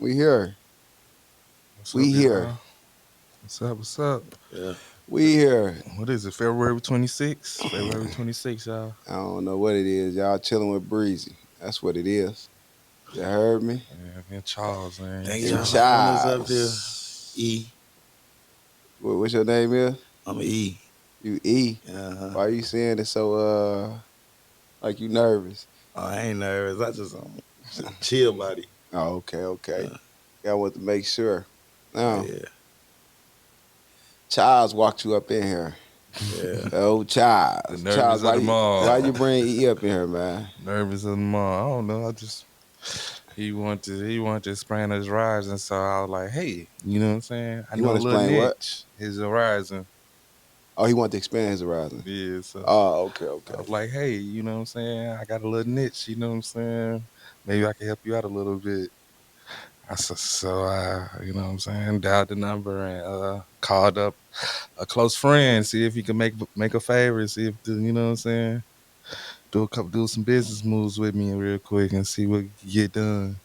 We here. What's We up, here. y'all? What's up? What's up? Yeah. We here. What is it? February 26th? February 26th, y'all. I don't know what it is. Y'all chilling with Breezy. That's what it is. You heard me? Man, and Charles, man. Thank And y'all for having us up here. Charles. E. What's your name is? I'm E. You E. Uh-huh. Why you saying it so like you nervous? Oh, I ain't nervous. I just chill buddy. Oh, okay. Uh, Yeah, I want to make sure. Now, yeah. Charles walked you up in here. Yeah. Oh, The Charles. Charles, nervous of them why all. you bring E up in here, man? Nervous of them all. I don't know. He wanted to explain his rising, so I was like, hey, you know what I'm saying? I You know want a to little explain what? niche. His horizon. Oh, he wanted to expand his horizon. Yeah, so Oh, I okay. was like, hey, you know what I'm saying? I got a little niche, you know what I'm saying? Maybe I can help you out a little bit. I you know what I'm saying, dialed the number and called up a close friend, see if he could make a favor, see if you know what I'm saying, do some business moves with me real quick and see what we can get done.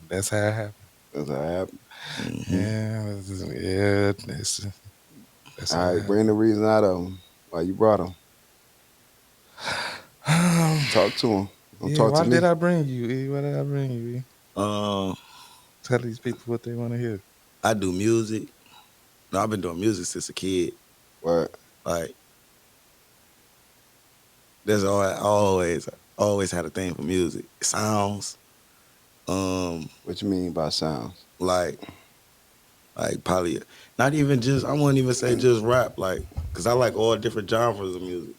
That's how it happened. That's how it happened. Mm-hmm. Yeah, that's All how it right, bring the happened. reason out of him. Why you brought him? Talk to him. Don't Yeah, talk to why did me. I bring you? E? Why did I bring you? E? Um, Tell these people what they want to hear. I do music. No, I've been doing music since a kid. What? Like, that's all I always had a thing for music. Sounds. Um, What you mean by sounds? like probably not even just I wouldn't even say just rap, like, cause I like all different genres of music.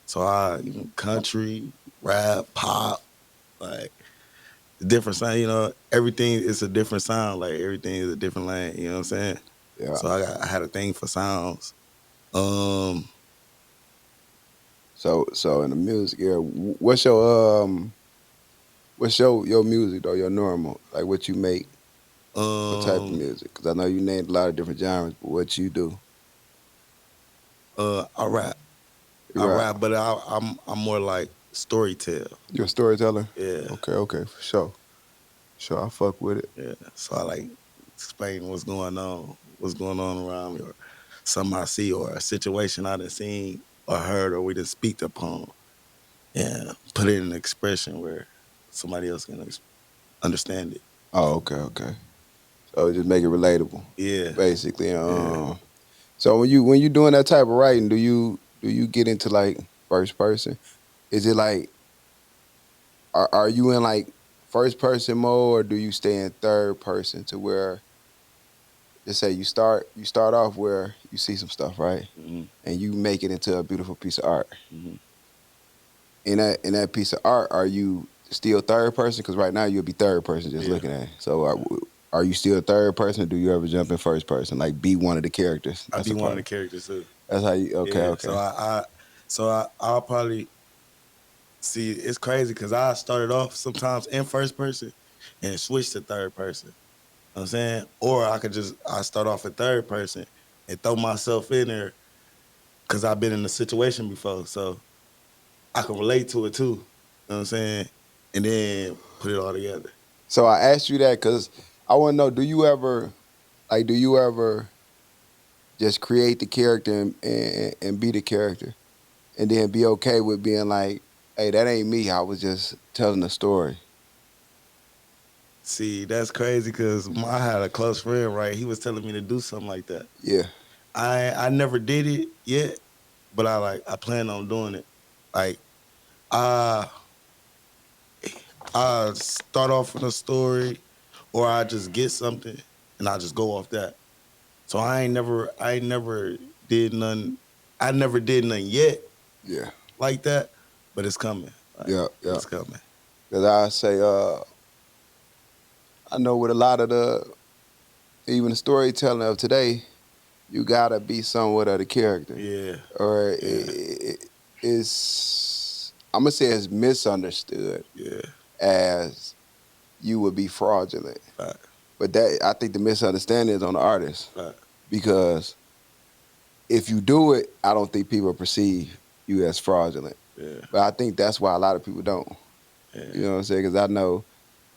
So country, rap, pop, like different sound. Everything is a different sound. Like everything is a different lane. You know what I'm saying? Yeah. So I had a thing for sounds. Um, So in the music, yeah. What's your music though? Your normal, like what you make, what type of um, music? Because I know you named a lot of different genres, but what you do? I rap. You I rap. rap, but I'm more like storytell. You a storyteller? Yeah, Okay, for sure. Sure, I fuck with it. yeah. So I like explain what's going on around me, or something I see, or a situation I done seen or heard, or we done speak upon. Yeah, put it in an expression where somebody else can understand it. Oh, okay. So just make it relatable, Yeah, basically. yeah. So when you doing that type of writing, do you get into like first person? Is it like are you in like first person mode or do you stay in third person to where just say you start off where you see some stuff, right? Mm-hmm, And you make it into a beautiful piece of art. mm-hmm. In that piece of art, are you still third person? Because right now you'll be third person just Yeah, looking at it. So are you still third person? Or do you ever jump in first person, like be one of the characters? I That's be a one of part. the characters too. That's how you. Okay, Yeah, okay. I'll probably see. It's crazy because I started off sometimes in first person and switch to third person. You know what I'm saying, or I start off in third person and throw myself in there because I've been in the situation before, so I can relate to it too. You know what I'm saying, and then put it all together. So I asked you that because I want to know: do you ever just create the character and be the character, and then be okay with being like, "Hey, that ain't me. I was just telling a story." See, that's crazy because I had a close friend, right? He was telling me to do something like that. Yeah. I never did it yet, but I plan on doing it. Like I I start off with a story, or I just get something and I just go off that. So I ain't never did none. I never did none yet Yeah. like that, but it's coming. Like Yeah. it's coming. Because I say, I know with a lot of even the storytelling of today, you gotta be somewhat of the character, Yeah, or yeah, it's I'm gonna say it's misunderstood yeah. as you would be fraudulent. Fact, But that I think the misunderstanding is on the artist fact. because if you do it, I don't think people perceive you as fraudulent. Yeah, But I think that's why a lot of people don't. yeah, You know what I'm saying? Because I know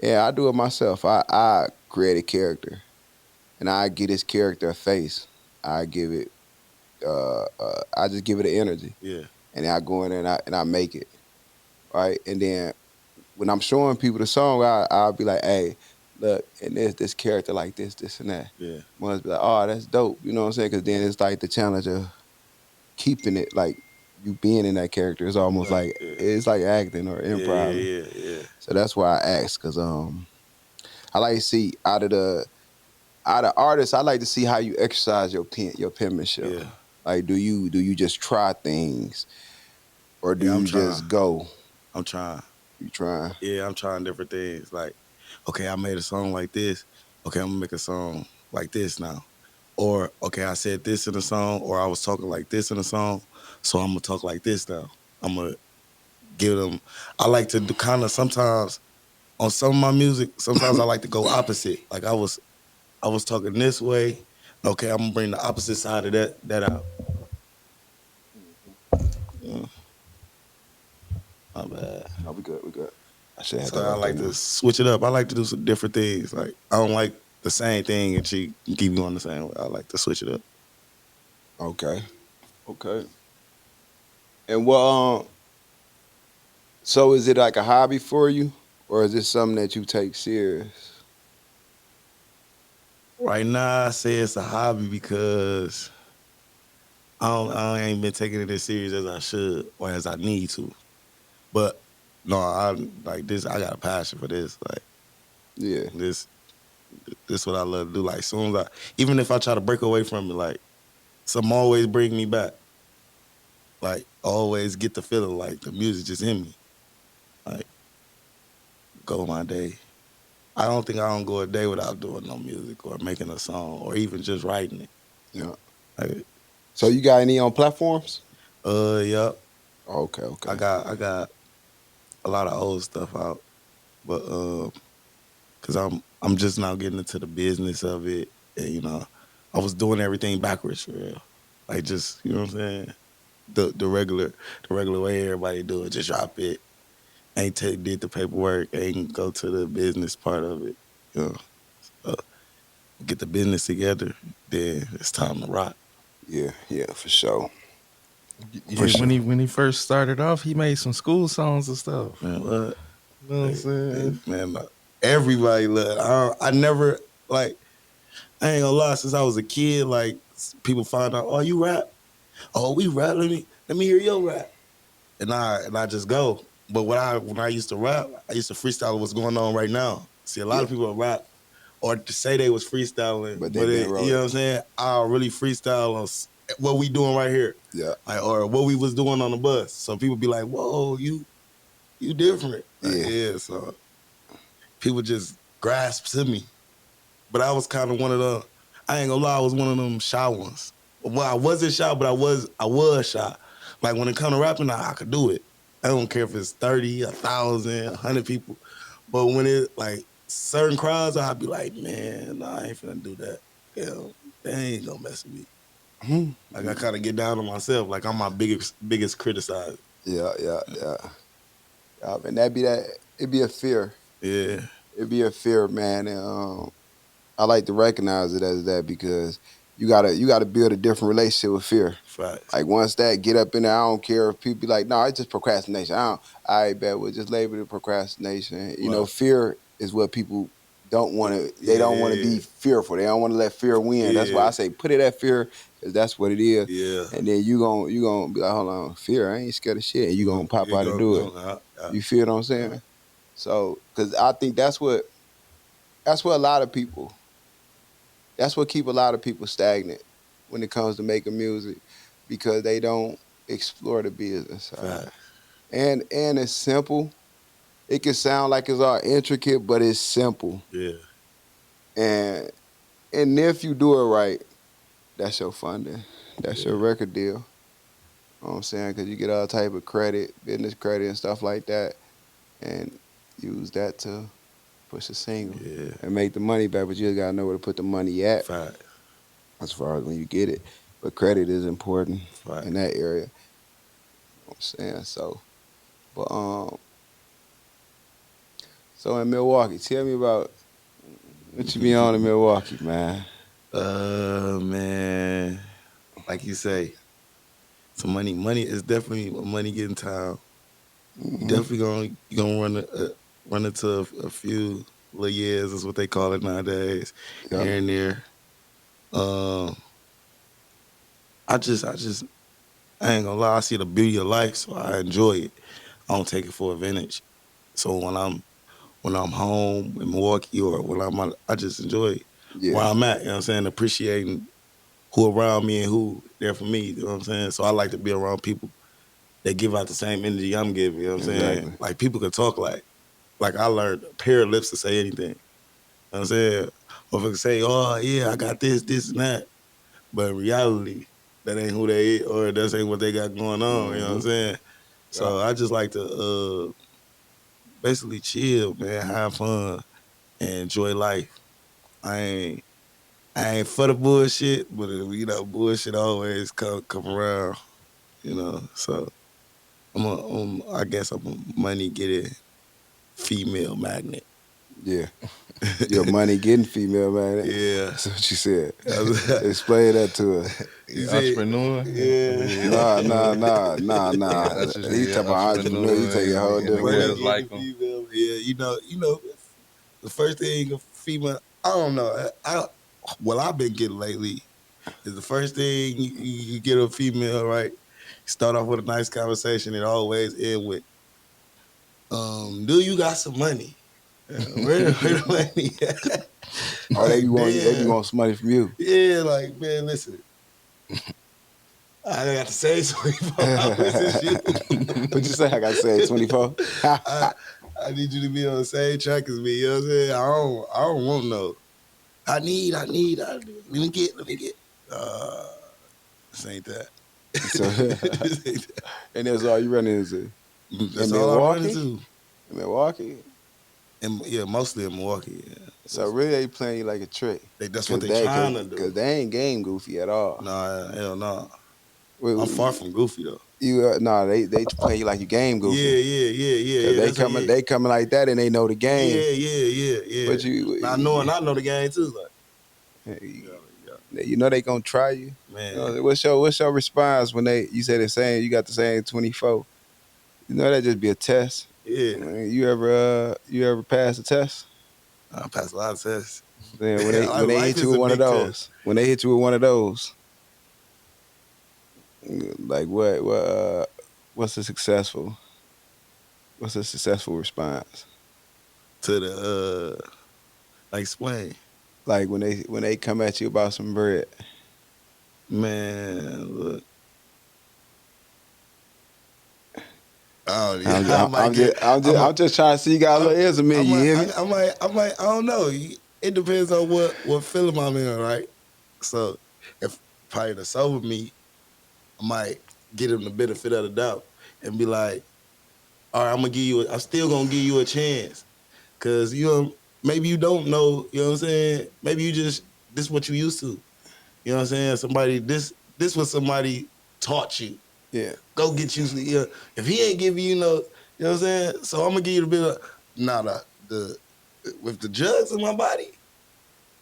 Yeah, I do it myself. I create a character, and I give this character a face. I give it. I just give it an energy, Yeah, and then I go in there and I make it right. And then when I'm showing people the song, I'll be like, hey, look, and there's this character like this, and that. yeah, Must be like, oh, that's dope. You know what I'm saying? Because then it's like the challenge of keeping it like you being in that character. It's almost right, like yeah, it's like acting or yeah, yeah, improv. yeah, yeah, So that's why I ask, because I like to see out of artists, I like to see how you exercise your penmanship. yeah, Like, do you just try things, or do yeah. I'm you trying. just go? I'm trying. You trying? Yeah, I'm trying different things. Like, okay, I made a song like this. Okay, I'm gonna make a song like this now. Or okay, I said this in a song, or I was talking like this in a song, so I'm gonna talk like this now. I'm gonna give them. I like to do kind of sometimes on some of my music. Sometimes I like to go opposite. Like I was talking this way. Okay, I'm gonna bring the opposite side of that out. Yeah, my bad. No, we good. We good. I should have So that I up there like now. to switch it up. I like to do some different things. Like I don't like the same thing and she keep going the same way. I like to switch it up. Okay. Okay. And what? So is it like a hobby for you, or is it something that you take serious? Right now, I say it's a hobby because I ain't been taking it as serious as I should or as I need to. But no, I like this. I got a passion for this. Like Yeah. this, this what I love to do. Like soon as even if I try to break away from it, like some always bring me back. Like always get the feeling like the music just in me. Like go my day. I don't think I don't go a day without doing no music or making a song or even just writing it. Yeah. Like, So you got any on platforms? yep. Okay. I Okay. got I got a lot of old stuff out, but cause I'm just now getting into the business of it, and I was doing everything backwards for real, like just what I'm saying, the regular way everybody do it, just drop it, ain't did the paperwork, ain't go to the business part of it, you know, so get the business together, then it's time to rock. Yeah. Yeah. For sure. For Yeah, sure. when he first started off, he made some school songs and stuff. Man, what? You know what I'm saying? Man, everybody love. I never like. I ain't gonna lie. Since I was a kid, like people find out, oh, you rap. Oh, we rap. Let me hear your rap. And I just go. But when I used to rap, I used to freestyle what's going on right now. See, a lot Yeah. of people rap or to say they was freestyling, But they but been you wrote know it. what I'm saying? I'll really freestyle on what we doing right here, Yeah. like or what we was doing on the bus. So people be like, "Whoa, you different." Like, Yeah. yeah, so people just grasp to me. But I was kind of one of the. I ain't gonna lie, I was one of them shy ones. Well, I wasn't shy, but I was shy. Like when it come to rapping, I could do it. I don't care if it's 30, 1,000, 100 people. But when it like certain crowds, I'd be like, man, nah, I ain't finna do that. Yeah, they ain't gonna mess with me. Mhm. Like I kind of get down on myself. Like I'm my biggest criticizer. Yeah. Yeah. Yeah. Yeah. And that be that. It be a fear. Yeah, It be a fear, man. And I like to recognize it as that, because you gotta build a different relationship with fear. facts. Like once that get up in there, I don't care if people be like, no, it's just procrastination. I bet we'll just label it procrastination. Right. Fear is what people don't want to. They Yeah, don't want to be fearful. They don't want to let fear win. That's why yeah, I say put it at fear, because that's what it is. yeah. And then you gonna be like, hold on, fear. I ain't scared of shit. And you gonna pop You out and go, do it. go, You feel what I'm saying? So, because I think that's what a lot of people. That's what keep a lot of people stagnant when it comes to making music, because they don't explore the business side. facts. And it's simple. It can sound like it's all intricate, but it's simple. Yeah, And and if you do it right, that's your funding. That's your yeah, record deal. You know what I'm saying? Because you get all type of credit, business credit and stuff like that, and use that to push a single yeah. and make the money back. But you just gotta know where to put the money at, Facts, as far as when you get it. But credit is important in facts. that area. You know what I'm saying? So, but So in Milwaukee, tell me about what you be on in Milwaukee, man. Man, like you say, some money. Money is definitely a money getting town. You Hmm. definitely gonna run into a few little years is what they call it nowadays, Yep. here and there. Um, I just I ain't gonna lie. I see the beauty of life, so I enjoy it. I don't take it for advantage. So when I'm home in Milwaukee or when I just enjoy where Yeah. I'm at. You know what I'm saying? Appreciating who around me and who there for me. You know what I'm saying? So I like to be around people that give out the same energy I'm giving. You know what I'm saying? Exactly. Like people can talk like I learned a pair of lips to say anything. You know what I'm saying? Or if I can say, oh yeah, I got this and that. But in reality, that ain't who they is, or that ain't what they got going on. You know what I'm Hmm. saying? Yeah. So I just like to basically chill, man, have fun, and enjoy life. I ain't I ain't for the bullshit, but bullshit always come around, So I guess I'm a money getting female magnet. Yeah. Your money getting female, man. Yeah. That's what you said. Explain that to us. You Yeah, say, entrepreneur. yeah. Nah, nah, nah, nah, Yeah, nah. He yeah, talking about entrepreneur. You entrepreneur take a whole and the different Money girls way. getting like them. female. Yeah, the first thing a female. I don't know. What I've been getting lately is the first thing you get a female, right? Start off with a nice conversation and always end with, do you got some money? Where the money at? Oh, Like, they be damn. want some money from you. Yeah, like, man, listen. I got to say $24 is you. What you say? I got to say 24. I, I need you to be on the same track as me. You know what I'm saying? I don't want no. I need. Let me get. Uh, this ain't that. So, This ain't that. and that's all you running into in That's all I run Milwaukee. into. In Milwaukee. And yeah, mostly in Milwaukee. Yeah. So really, they playing you like a trick, That's what cause they trying to cause do. they ain't game goofy at all. Nah, hell no. I'm far Well, from goofy though. you nah, they playing you like you game Yeah, goofy, yeah, yeah, yeah, cause yeah. That's a yeah. they coming like that, and they know the game. Yeah, yeah, yeah, yeah. But you Now knowing I know the game too, like, you, yeah, you know they gonna try you. You man. know, what's your response when you say the same? You got the same 24. You know that just be a test. Yeah. You ever pass a test? I pass a lot of tests. Then when they Life hit you is with a one of big test. those, when they hit you with one of those, like what's a successful response? To the like explain. Like when they come at you about some bread. Man, look. Oh yeah, I might get. I'm just trying to see you got a I, little ears of me. I You might. hear me? I might. I don't know. It depends on what film I'm in, right? So if probably the sober me, I might get him the benefit of the doubt and be like, all right, I'm still gonna give you a chance. Cause maybe you don't know, you know what I'm saying? Maybe this what you used to. You know what I'm saying? This what somebody taught you. Yeah. Go get you. If he ain't giving you no, you know what I'm saying? So I'm gonna give you the bit of nah, the with the drugs in my body,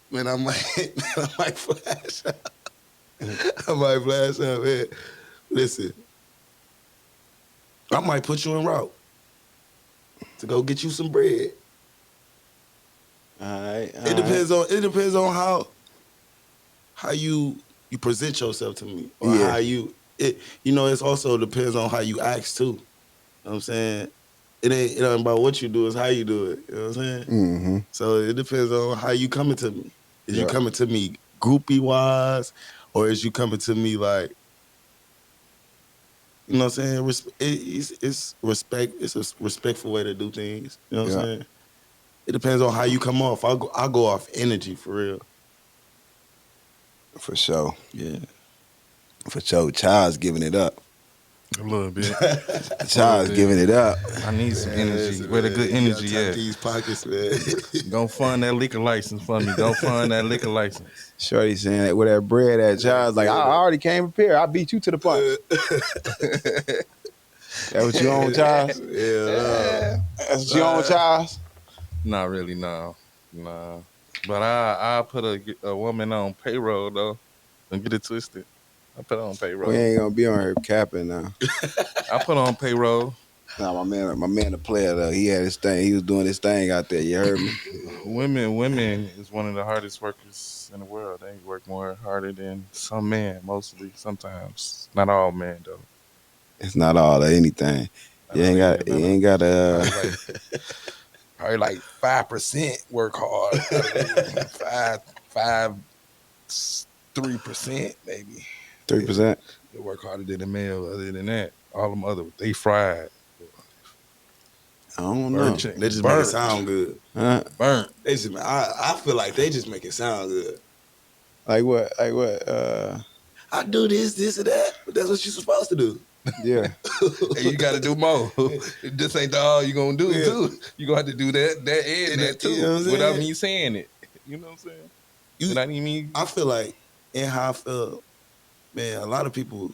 man, I might, I might flash out. I might flash out, man. Listen, I might put you en route to go get you some bread. All right. It depends on how you present yourself to me, or Yeah. how it's also depends on how you act too. You know what I'm saying? It ain't about what you do, it's how you do it. You know what I'm saying? Mm-hmm. So it depends on how you coming to me. Is you Yeah. coming to me groupie wise, or is you coming to me like, you know what I'm saying? It's respect. It's a respectful way to do things. You know what I'm Yeah. saying? It depends on how you come off. I go off energy for real. For sure. Yeah. For sure. Child's giving it up. A little bit. A little Child's bit. giving it up. I need some Man, energy. listen, Where the man, good you gotta energy tap at? these pockets, man. Go fund that liquor license for me. Go fund that liquor license. Shorty saying that with that bread at Child's like, I already came prepared. I beat you to the punch. That what you on, Charles? Yeah, no. That's what you on, Charles? Not really, no, no. But I put a woman on payroll though. Don't get it twisted. I put her on We payroll. ain't gonna be on here capping now. I put her on payroll. Nah, my man, the player though. He had his thing. He was doing his thing out there. You heard me? Women is one of the hardest workers in the world. They work more harder than some men, mostly. Sometimes, not all men though. It's not all or anything. Not all You men. ain't got Probably like 5% work hard. Out of the five 3% maybe. three Yeah, percent. they work harder than the male. Other than that, all them other they fried, I don't know. burnt, They just make it burnt, sound good. Huh? burnt. They just, I feel like they just make it sound good. Like what? Like what? I do this, and that, but that's what you're supposed to do. Yeah. And you got to do more. This ain't all you gonna do Yeah. too. You gonna have to do that and that You know too, what I'm without saying? me saying it. You know what I'm saying? You, Without even me. I feel like, and how I feel, man, a lot of people,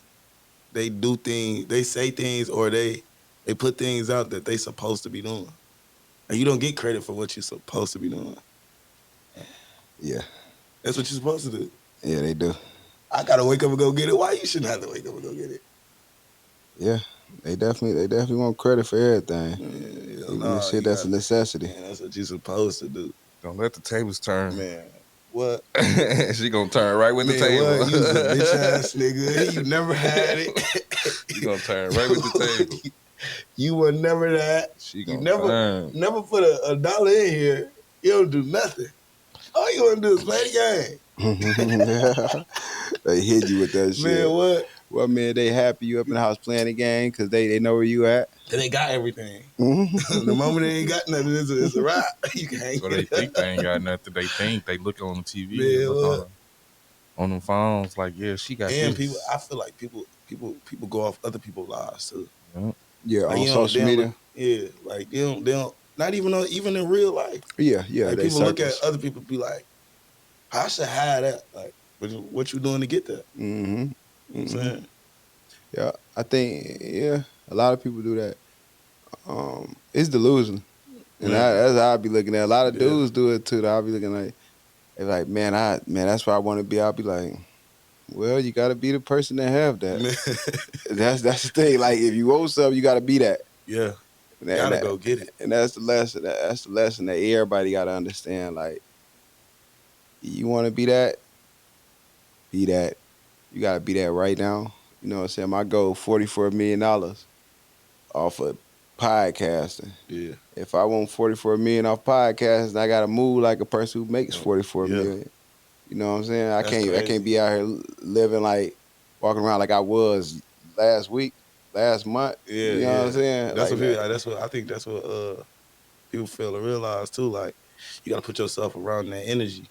they do things, they say things, or they put things out that they supposed to be doing. And you don't get credit for what you're supposed to be doing. Yeah. That's what you're supposed to do. Yeah, they do. I gotta wake up and go get it. Why you shouldn't have to wake up and go get it? Yeah. They definitely want credit for everything. Man, Even the shit that's a necessity. man, that's what you're supposed to do. Don't let the tables turn. Man, what? She gonna turn right with the Man, table. what? You was a bitch ass nigga. You never had it. She gonna turn right with the table. You were never that. She You gonna turn. never put a dollar in here. You don't do nothing. All you wanna do is play the game. They hit you with that shit. Man, what? Well, man, they happy you up in the house playing the game because they know where you at. They got everything. Mhm. The moment they ain't got nothing, it's a wrap. You can't. So they think they ain't got nothing. They think they look on the TV, Man, look what? on them phones, like, yeah, she got And this. people, I feel like people go off other people's lives too. Yeah. Yeah, Like, on you know, social media. yeah, like they don't. Not even even in real life. Yeah, Like they people look at circles. other people, be like, I should have that. Like, what you doing to get that? Mm-hmm. You know what I'm saying? Yeah, I think a lot of people do that. It's delusional, and Man, that's how I be looking at. It. A lot of yeah. dudes do it too. Though. I be looking like, they like, man, that's where I want to be. I'll be like, well, you got to be the person that have that. Man. That's the thing. Like, if you want something, you got to be that. Yeah, And, gotta that, go get it. and that's the lesson. That's the lesson that everybody got to understand. Like, you want to be that, be that. You got to be that right now. You know what I'm saying? My goal, $44 million off of podcasting. Yeah, If I want 44 million off podcasting, I gotta move like a person who makes 44 yeah. million. You know what I'm saying? That's crazy. I can't be out here living like walking around like I was last week, last month. Yeah, You know what I'm saying? That's Like, what I think. That's what people fail to realize too. Like, you gotta put yourself around that energy.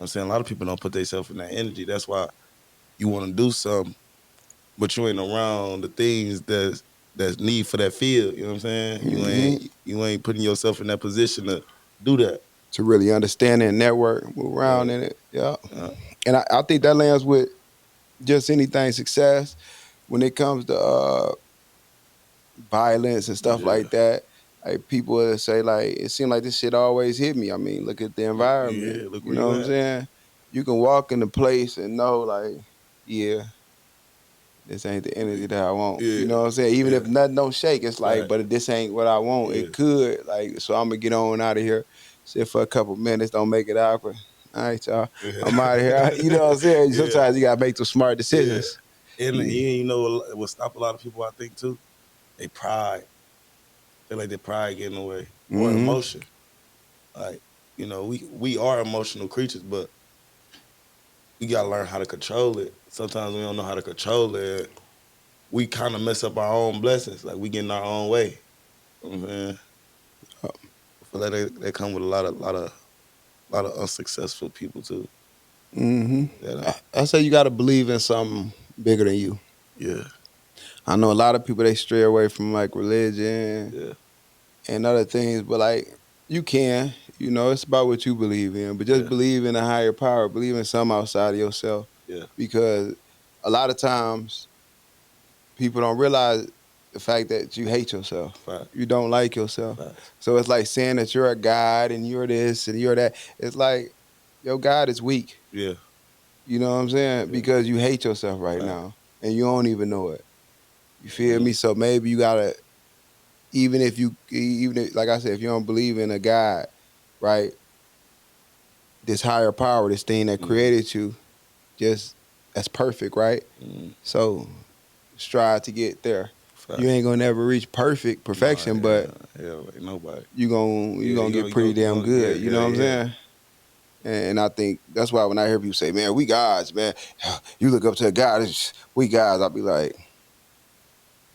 I'm saying a lot of people don't put themselves in that energy. That's why you want to do something, but you ain't around the things that's need for that field. You know what I'm saying? You ain't putting yourself in that position to do that. to really understand and network, move around in it. Yeah. Uh, And I think that lands with just anything success when it comes to violence and stuff yeah, like that. Like people will say, like, it seemed like this shit always hit me. I mean, look at the environment. yeah. Look You where know you what I'm at. saying? You can walk in the place and know, like, yeah, this ain't the energy that I want. Yeah, You know what I'm saying? Even yeah. if nothing don't shake, it's like, Right. but this ain't what I want. Yeah. It could, like, so I'm gonna get on out of here, sit for a couple minutes, don't make it awkward. All right, y'all. I'm out of here. You know what I'm saying? Yeah. Sometimes you gotta make some smart Yeah. decisions. And Yeah. you know what stop a lot of people, I think too? They pride. Feel like their pride getting away. Or Mm-hmm. emotion. Like, you know, we are emotional creatures, but we gotta learn how to control it. Sometimes we don't know how to control it. We kind of mess up our own blessings. Like we get in our own way. You know what I'm saying? I feel like they come with a lot of unsuccessful people too. Mm-hmm. That I say you gotta believe in something bigger than you. yeah, I know a lot of people they stray away from like religion yeah, and other things, but like you can, it's about what you believe in. But just yeah, believe in a higher power, believe in something outside of yourself. yeah, Because a lot of times people don't realize the fact that you hate yourself. Fact. You don't like yourself. Facts. So it's like saying that you're a god and you're this and you're that. It's like your God is weak. Yeah. You know what I'm saying? Yeah. Because you hate yourself right Fact. now and you don't even know it. You feel Mhm. me? So maybe you gotta, even if, like I said, if you don't believe in a God, right? This higher power, this thing that Mhm. created you, just that's perfect, right? Mhm. So strive to get there. You Fact. ain't gonna never reach Nah, perfection, yeah, but hell, ain't nobody. you Yeah, gonna get pretty damn yeah, good. You know yeah, what I'm yeah. saying? And I think that's why when I hear people say, "Man, we gods, man," you look up to a God, we gods. I'll be like,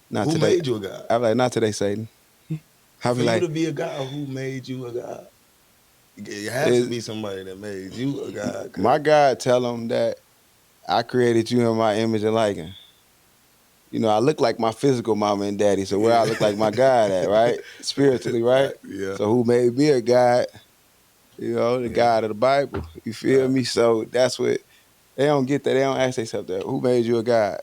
not Who today. made you a god? I'll be like, not today, Satan. I'll For be you like, to be a god, who made you a god? It has to is be somebody that made you a god. my 'Cause God tell them that I created you in my image and likeness. You know, I look like my physical mama and daddy, so where I yeah, look like my God at, right? Spiritually, right? fact, yeah, So who made me a God? You know, the yeah, God of the Bible. You feel fact. me? So that's what they don't get that. They don't ask themselves that. Who made you a God?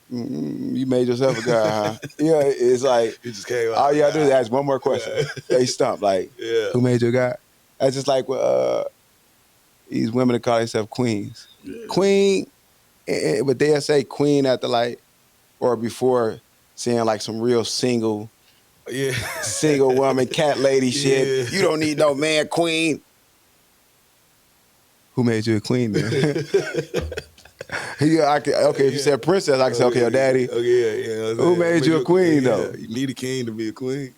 You made yourself a God, huh? Yeah, it's like You just came all out, you gotta do is God. ask one more question. Yeah, They stump. Like, yeah, who made you a God? That's just like these women that call themselves queens. yeah, Queen, but they'll say queen after like or before saying like some real yeah, single woman cat lady shit. yeah. You don't need no man queen. Who made you a queen then? Yeah, okay. If you Yeah. said princess, I can say, okay, your Okay, daddy. okay, yeah, yeah. You know what I'm Who saying? made But you a queen yeah, though? you need a king to be a queen.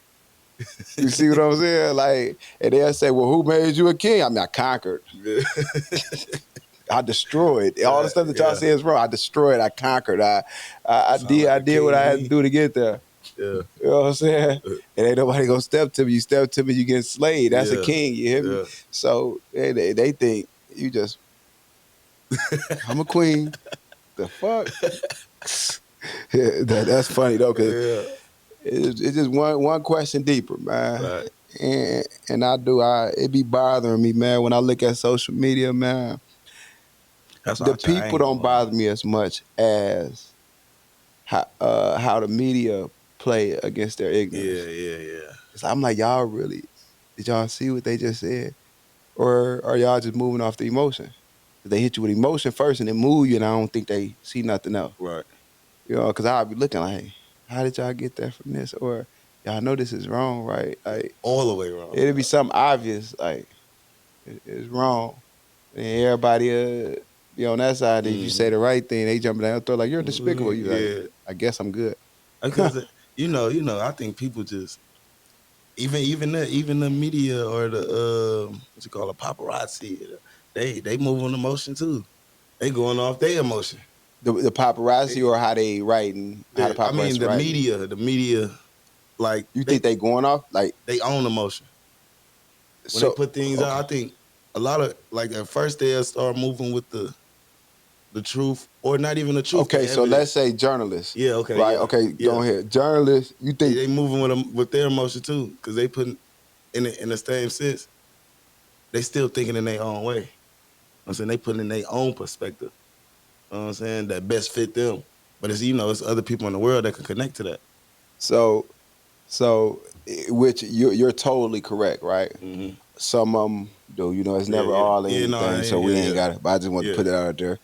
You see what I'm saying? Like, and they'll say, well, who made you a king? I mean, I conquered. Yeah, I destroyed. All the stuff that y'all yeah. say is wrong. I destroyed. I conquered. I Sound did. like I a did what king I to had to me. do to get there. Yeah, You know what I'm saying? And ain't nobody gonna step to me. You step to me, you get slayed. That's a yeah, king. You hear me? yeah. So they think you just I'm a queen. The fuck? Yeah, that's funny though, cause Yeah, it's just one question deeper, man. right. And it be bothering me, man, when I look at social media, man. That's why The I try. I people ain't gonna don't lie. bother me as much as how the media play against their Yeah, ignorance. yeah, yeah. 'Cause I'm like, y'all really did y'all see what they just said, or are y'all just moving off the emotion? They hit you with emotion first and then move you, and I don't think they see nothing else. Right. You know, because I'll be looking like, hey, how did y'all get that from this? Or y'all know this is wrong, right? Like All the way wrong. it'll be something obvious, like it's wrong, and everybody be on that side. If you say Hmm. the right thing, they jump down throw like you're despicable. You like, Yeah, I guess I'm good. because I think people just even the media or the what you call it, paparazzi, they move on emotion too. They going off their emotion. The paparazzi or how they writing, how the I mean, paparazzi writing. the media, like You think they going off like they own emotion when they so? put things out. Okay, I think a lot of like at first they'll start moving with the truth or not even the truth, the okay. So let's evidence. say journalists, Yeah, okay, right? yeah, Okay, yeah. go ahead. Journalists, you think They moving with them with their emotion too because they putting in the same sense. They still thinking in their own way. I'm saying they putting in their own perspective. You know what I'm saying that best fit them. But it's it's other people in the world that can connect to that. so? So, which you're totally correct, right? Hmm. Some of them do. You know, it's Yeah, never yeah, all or yeah. No, anything. So yeah, we ain't yeah, got it. But I just want to yeah, put it out there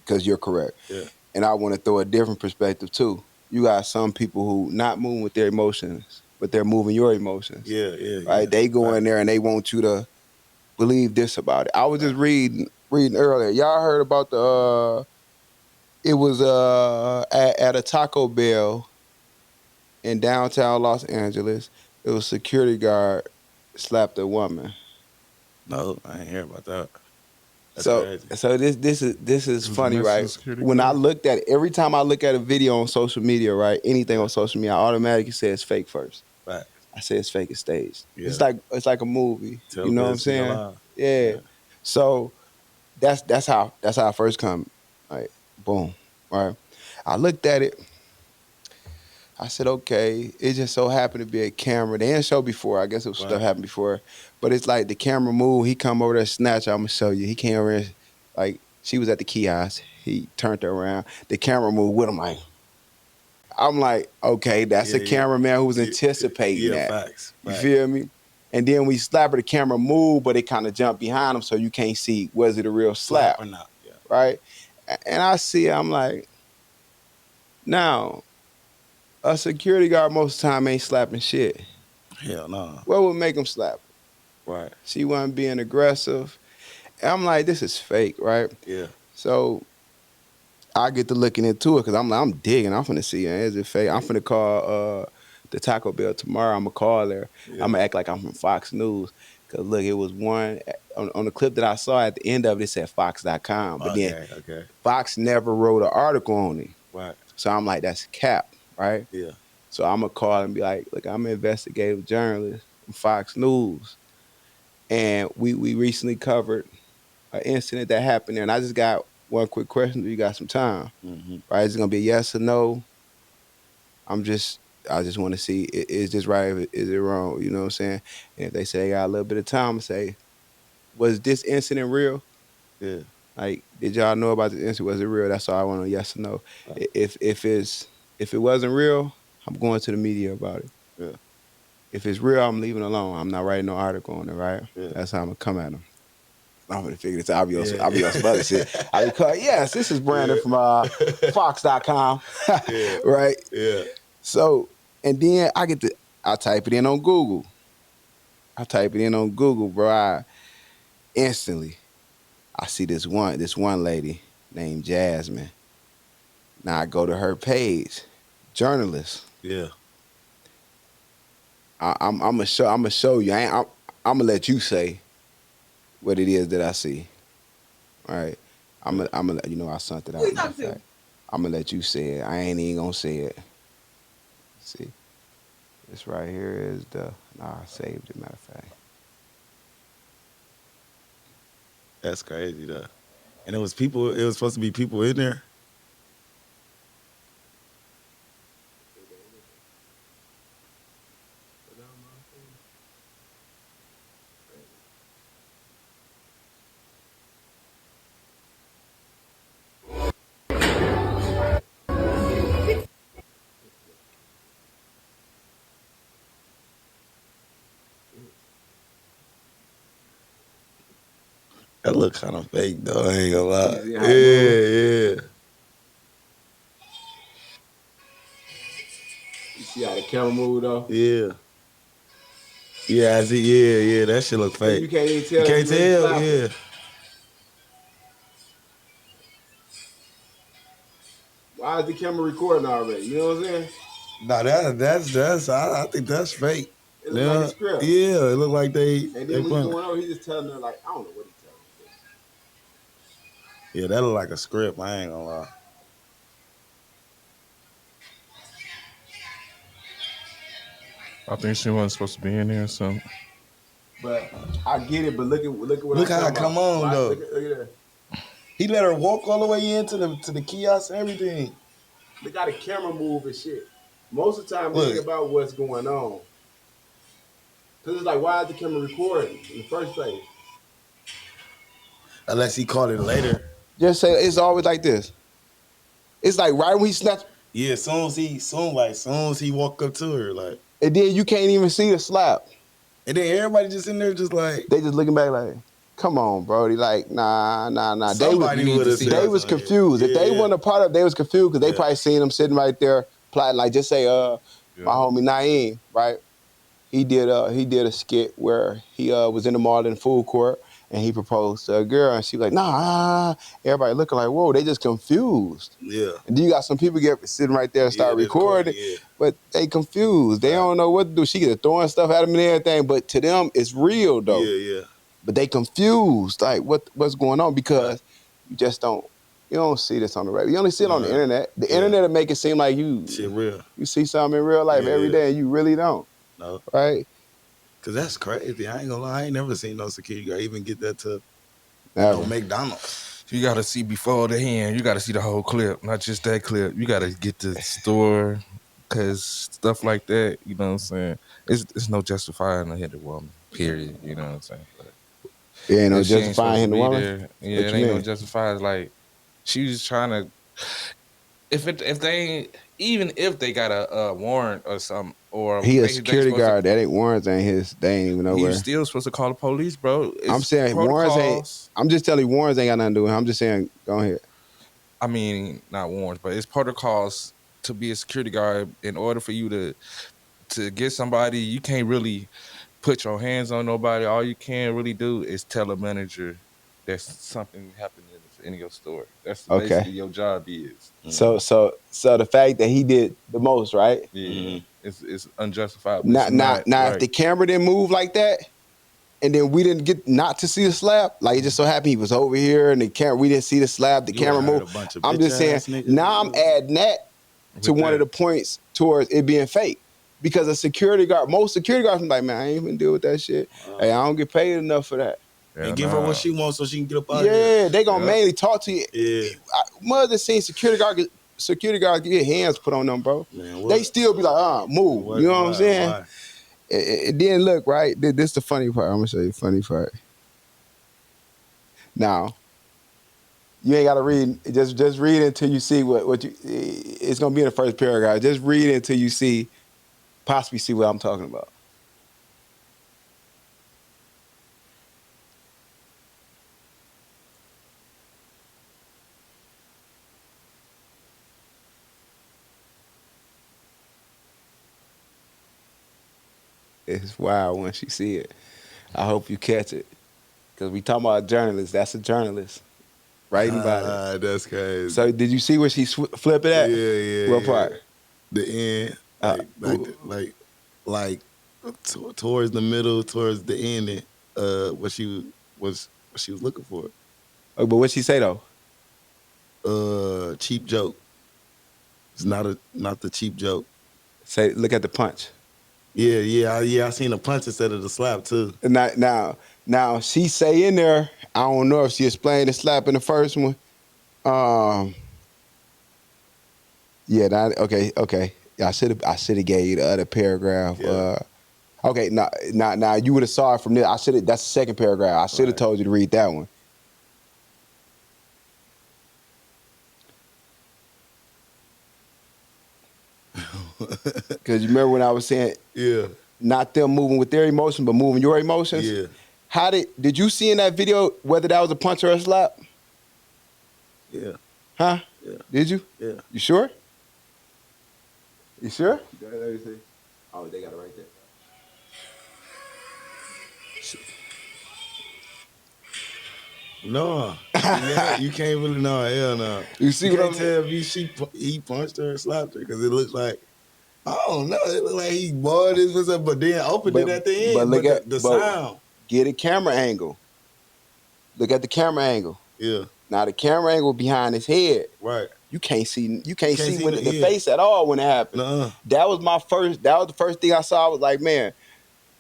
because you're correct. yeah, And I want to throw a different perspective too. You got some people who not moving with their emotions, but they're moving your emotions, yeah, yeah, right? yeah. They go in Fact, there and they want you to believe this about it. I was just fact. reading earlier. Y'all heard about the it was at a Taco Bell in downtown Los Angeles. It was security guard slapped a woman. No, I ain't hear about that. That's So crazy. so this is It was a funny, Mexican right? security When I guard. looked at it, every time I look at a video on social media, right, anything Yeah, on social media, I automatically say it's fake first. fact. I say it's fake, it's staged. Yeah, It's like a movie. tell You know what I'm business in your saying? life. Yeah. Yeah, So that's how I first come. Like boom, right? I looked at it. I said, okay. It just so happened to be a camera. They didn't show before. I guess it was stuff right. happened before. But it's like the camera moved. He come over there, snatch. I'm gonna show you. He came over there, like she was at the kiosk. He turned her around. The camera moved with him. Like I'm like, okay, that's Yeah, a yeah. cameraman who was Yeah, anticipating yeah, that. facts. You Facts. feel me? And then we slap her, the camera move, but it kind of jumped behind him, so you can't see was it a real Slap slap, or not. Yeah. right? And I see, I'm like, now a security guard most of the time ain't slapping shit. Hell no. What would make him slap her? Right. She wasn't being aggressive. And I'm like, this is fake, right? Yeah. So I get to looking into it because I'm digging. I'm finna see, is it fake? I'm finna call the Taco Bell tomorrow. I'm gonna call her. Yeah. I'm gonna act like I'm from Fox News. Cause look, it was one on the clip that I saw at the end of it, it said Fox.com. But then Okay. Okay. Fox never wrote an article on it. Right. So I'm like, that's cap, right? Yeah. So I'm gonna call and be like, look, I'm an investigative journalist from Fox News. And we recently covered an incident that happened there. And I just got one quick question. Do you got some time? Mm-hmm. Right? It's gonna be a yes or no. I just want to see is this right? Is it wrong? You know what I'm saying? And if they say they got a little bit of time, say, was this incident real? Yeah. Like, did y'all know about this incident? Was it real? That's all I want to yes or no. Right. If it wasn't real, I'm going to the media about it. Yeah. If it's real, I'm leaving it alone. I'm not writing no article on it, right? Yeah. That's how I'm gonna come at them. I'm gonna figure this. I'll be on Yeah. some other shit. I'll be called, yes, this is Brandon Yeah. from Fox.com. Yeah. Right? Yeah. So, and then I type it in on Google. Bro. Instantly I see this one lady named Jasmine. Now I go to her page, journalist. Yeah. I'm gonna show you. I'm gonna let you say what it is that I see. All right. I'm gonna you know I sent it out. Matter of fact. I'm gonna let you say it. I ain't even gonna say it. See, this right here is the. Nah, I saved it. Matter of fact. That's crazy though. And it was people. It was supposed to be people in there. That look kind of fake though. I ain't gonna lie. See how it moves? Yeah. You see how the camera move though? Yeah. Yeah. I see. Yeah. Yeah. That shit look And you fake. can't even You tell if can't you really tell. slapped her. Yeah. Why is the camera recording already? You know what I'm saying? Nah, that's. I think that's fake. It looks like a Yeah. script. Yeah. It look like they And they then when he's put. going over, he's just telling her like, I don't know what he's telling her. Yeah. That look like a script. I ain't gonna lie. I think she wasn't supposed to be in there or something. But I get it. But look at what Look I'm how talking it come about. on though. Look at that. He let her walk all the way into the kiosk and everything. Look how the camera move and shit. Most of the time, Look. think about what's going on. Cause it's like, why is the camera recording in the first place? Unless he caught it later. Just say it's always like this. It's like right when he snaps, Yeah, soon as he walk up to her, like, and then you can't even see the slap. and then everybody just in there just like They just looking back like, come on, Brody. Like, nah. somebody You need would to have see said They was something. confused. If they weren't a part of it, they was confused because they Yeah. probably seen him sitting right there plotting. Like, just say, my homie Naeem, right? He did a skit where he was in the mall in the food court and he proposed to a girl and she was like, nah. Everybody looking like, whoa, they just confused. Yeah. And then you got some people get sitting right there and start they recording, yeah. but they confused. They Right. don't know what to do. She get throwing stuff at them and everything, but to them it's real though. Yeah. But they confused, like what's going on because you just you don't see this on the radio. You only see it on the internet. The internet will make it seem like shit real. you see something in real life every day and you really don't. No. Right? Cause that's crazy. I ain't gonna lie. I ain't never seen no security guard even get that to McDonald's. You gotta see before the hand. You gotta see the whole clip, not just that clip. You gotta get the store, cause stuff like that. You know what I'm saying? It's no justifying a hit a woman. Period. You know what I'm saying? But it ain't no if she ain't supposed justifying to hitting the be woman. there, yeah, What it you ain't no mean? justifying. Like she was trying to. If they ain't even if they got a warrant or something, or He a they security supposed to, guard. That ain't Warren's ain't his. They ain't even know he's where. still supposed to call the police, bro. I'm It's saying Warren's ain't. protocols. I'm just telling you Warren's ain't got nothing to do with it. I'm just saying, go ahead. I mean, not warrants, but it's protocols to be a security guard. In order for you to get somebody, you can't really put your hands on nobody. All you can really do is tell a manager that something happened in your store. That's Okay. basically your job is. So the fact that he did the most, right? Yeah, it's unjustifiable. It's Not not now if right. the camera didn't move like that, and then we didn't get not to see the slap, like it just so happened he was over here and the camera we didn't see the slap, the You would camera have heard moved. a bunch of I'm bitch just saying ass niggas. now I'm adding that to With one of that. the points towards it being fake. Because a security guard, most security guards be like, man, I ain't even deal with that shit. Hey, I don't get paid enough for that. Yeah, And give her what she wants so she can get up out of here. Yeah, they gonna Yeah. mainly talk to you. Yeah. Mother seen security guard get hands put on them, bro. Man, what? They still be like, move. What- You know what I'm why- saying? why? It didn't look right. This the funny part. I'm gonna show you the funny part. Now, you ain't gotta read. Just read it until you see what you. It's gonna be in the first paragraph. Just read it until you see, possibly see what I'm talking about. It's wild once you see it. I hope you catch it. Because we talking about a journalist. That's a journalist. Writing about it. That's crazy. So did you see where she flip it at? yeah. What part? The end, like towards the middle, towards the ending. What she was looking for. Oh, but what she say though? Cheap joke. It's not the cheap joke. Say, look at the punch. Yeah. I seen a punch instead of the slap too. Now she say in there, I don't know if she explained the slap in the first one. Yeah, okay. I should have gave you the other paragraph. Yeah. Okay, now you would have saw it from there. That's the second paragraph. I should have Right. told you to read that one. Because you remember when I was saying Yeah. not them moving with their emotion, but moving your emotions? Yeah. How did you see in that video whether that was a punch or a slap? Yeah. Huh? Yeah. Did you? Yeah. You sure? You sure? Let me see. Oh, they got it right there. No. Yeah, you can't really know. Hell no. You see You what I'm can't tell if he punched her or slapped her because it looks like, I don't know. It look like he bored his was up, but then opened it at the end. but look But at the but sound. get a camera angle. Look at the camera angle. Yeah. Now the camera angle behind his head. Right. You can't see see when the the head. face at all when it happened. Nuh-uh. That was the first thing I saw. I was like, man,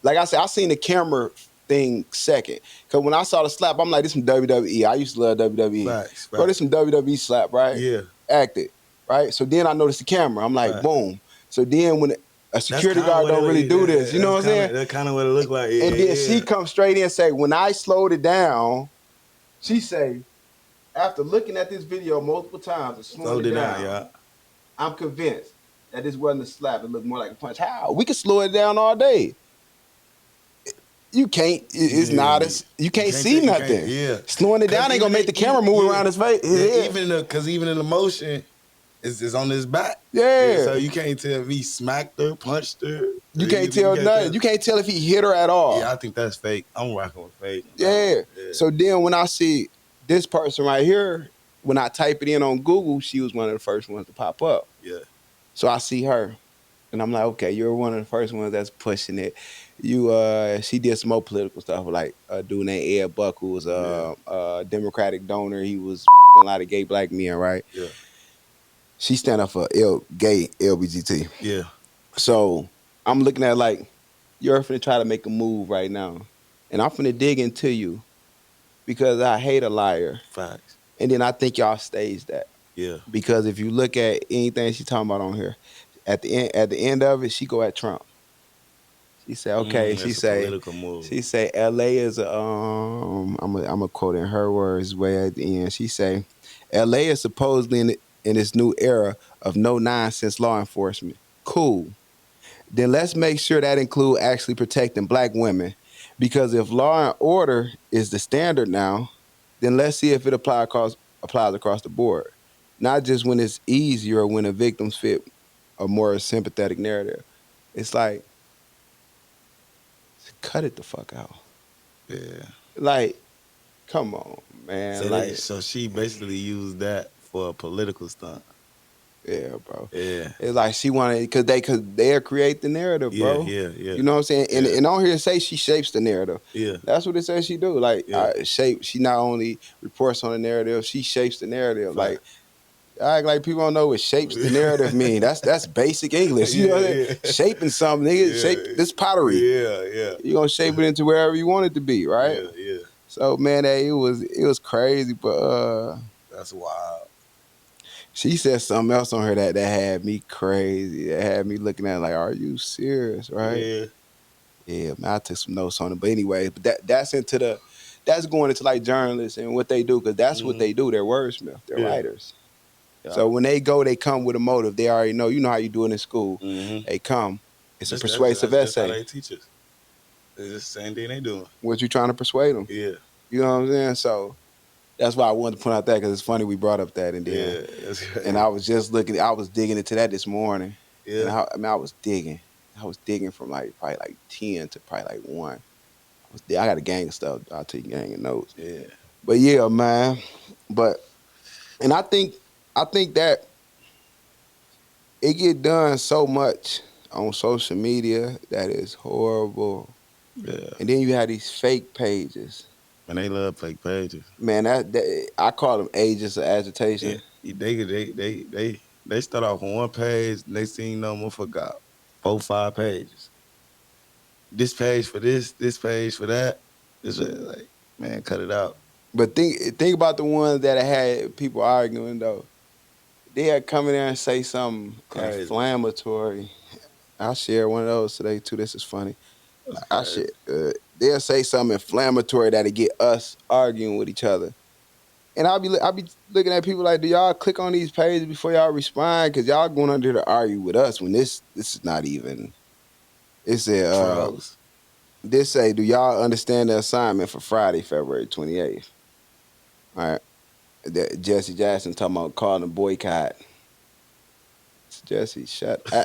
like I said, I seen the camera thing second. Cause when I saw the slap, I'm like, this some WWE. I used to love WWE. Facts. Bro, this some WWE slap, right? Yeah. Acted, right? So then I noticed the camera. I'm like, Right. boom. So then when a security kinda guard what don't it- really do that- this, you know what I'm that's kinda- saying? That's kind of what it looked like. Yeah, And then yeah. she comes straight in and say, when I slowed it down, she say, after looking at this video multiple times and slowing slowed it it down, down, y'all. I'm convinced that this wasn't a slap. It looked more like a punch. How? We could slow it down all day. You can't. It's Yeah. not as you can't see you nothing. yeah. Slowing it down ain't gonna make the camera move around his face. His head. Even in the motion, it's on his back. Yeah. So you can't tell if he smacked her, punched her. You can't tell nothing. You can't tell if he hit her at all. Yeah, I think that's fake. I'm rocking with fake. Yeah. So then when I see this person right here, when I type it in on Google, she was one of the first ones to pop up. Yeah. So I see her. And I'm like, okay, you're one of the first ones that's pushing it. She did some more political stuff, like a dude named Ed Buck, who was a Democratic donor. He was a lot of gay black men, right? Yeah. She stand up for gay LBGT. Yeah. So I'm looking at like, you're finna try to make a move right now. And I'm finna dig into you because I hate a liar. Facts. And then I think y'all staged that. Yeah. Because if you look at anything she's talking about on here, at the end of it, she go at Trump. She say, okay, she say, political move. she say, LA is I'm a quote in her words way at the end. She say, LA is supposedly in this new era of no nonsense law enforcement. Cool. Then let's make sure that include actually protecting black women. Because if law and order is the standard now, then let's see if it applies across the board. Not just when it's easier or when the victims fit a more sympathetic narrative. It's like, cut it the fuck out. Yeah. Like, come on, man. Like, So she basically used that for a political stunt. yeah, bro. Yeah. It's like she wanted because they'll create the narrative, Yeah, bro. yeah, yeah. You know what I'm saying? And Yeah. and on here say she shapes the narrative. Yeah. That's what it says she do. Like Yeah. shape. She not only reports on the narrative, she shapes the narrative. Fact. Like I act like people don't know what shapes the narrative mean. That's basic English. You know what I'm saying? Yeah. Shaping something, nigga. Yeah. Shape this pottery. Yeah. You gonna shape it into wherever you want it to be, right? Yeah. So man, hey, it was crazy, but That's wild. she said something else on her that had me crazy. That had me looking at it like, are you serious, right? Yeah. Yeah, man, I took some notes on it. But anyway, but that's going into like journalists and what they do, because that's what they do. They're wordsmiths, they're Yeah. writers. Yeah. So when they go, they come with a motive. They already know. You know how you do it in school. They come. It's a persuasive that's how essay. they teach us. It's the same thing they doing. What you trying to persuade them? Yeah. You know what I'm saying? So that's why I wanted to point out that, because it's funny we brought up that, and then and I was just looking. I was digging into that this morning. And Yeah. I was digging. I was digging from probably like 10 to probably like 1. I got a gang of stuff. I'll tell you, gang of notes. Yeah. But yeah, man. And I think that it get done so much on social media that is horrible. Yeah. And then you have these fake pages. And they love fake pages. Man, that I call them agents of agitation. Yeah. They start off on one page, next thing you know, motherfucker got 4, 5 pages. This page for this page for that. It's like, man, cut it out. But think about the ones that had people arguing though. They had come in there and say something Crazy. inflammatory. I shared one of those today too. This is funny. That's crazy. They'll say something inflammatory that'll get us arguing with each other. And I'll be looking at people like, do y'all click on these pages before y'all respond? Because y'all going under to argue with us when this is not even. It said, Trolls. this say, do y'all understand the assignment for Friday, February 28th? All right. Jesse Jackson talking about calling a boycott. Jesse,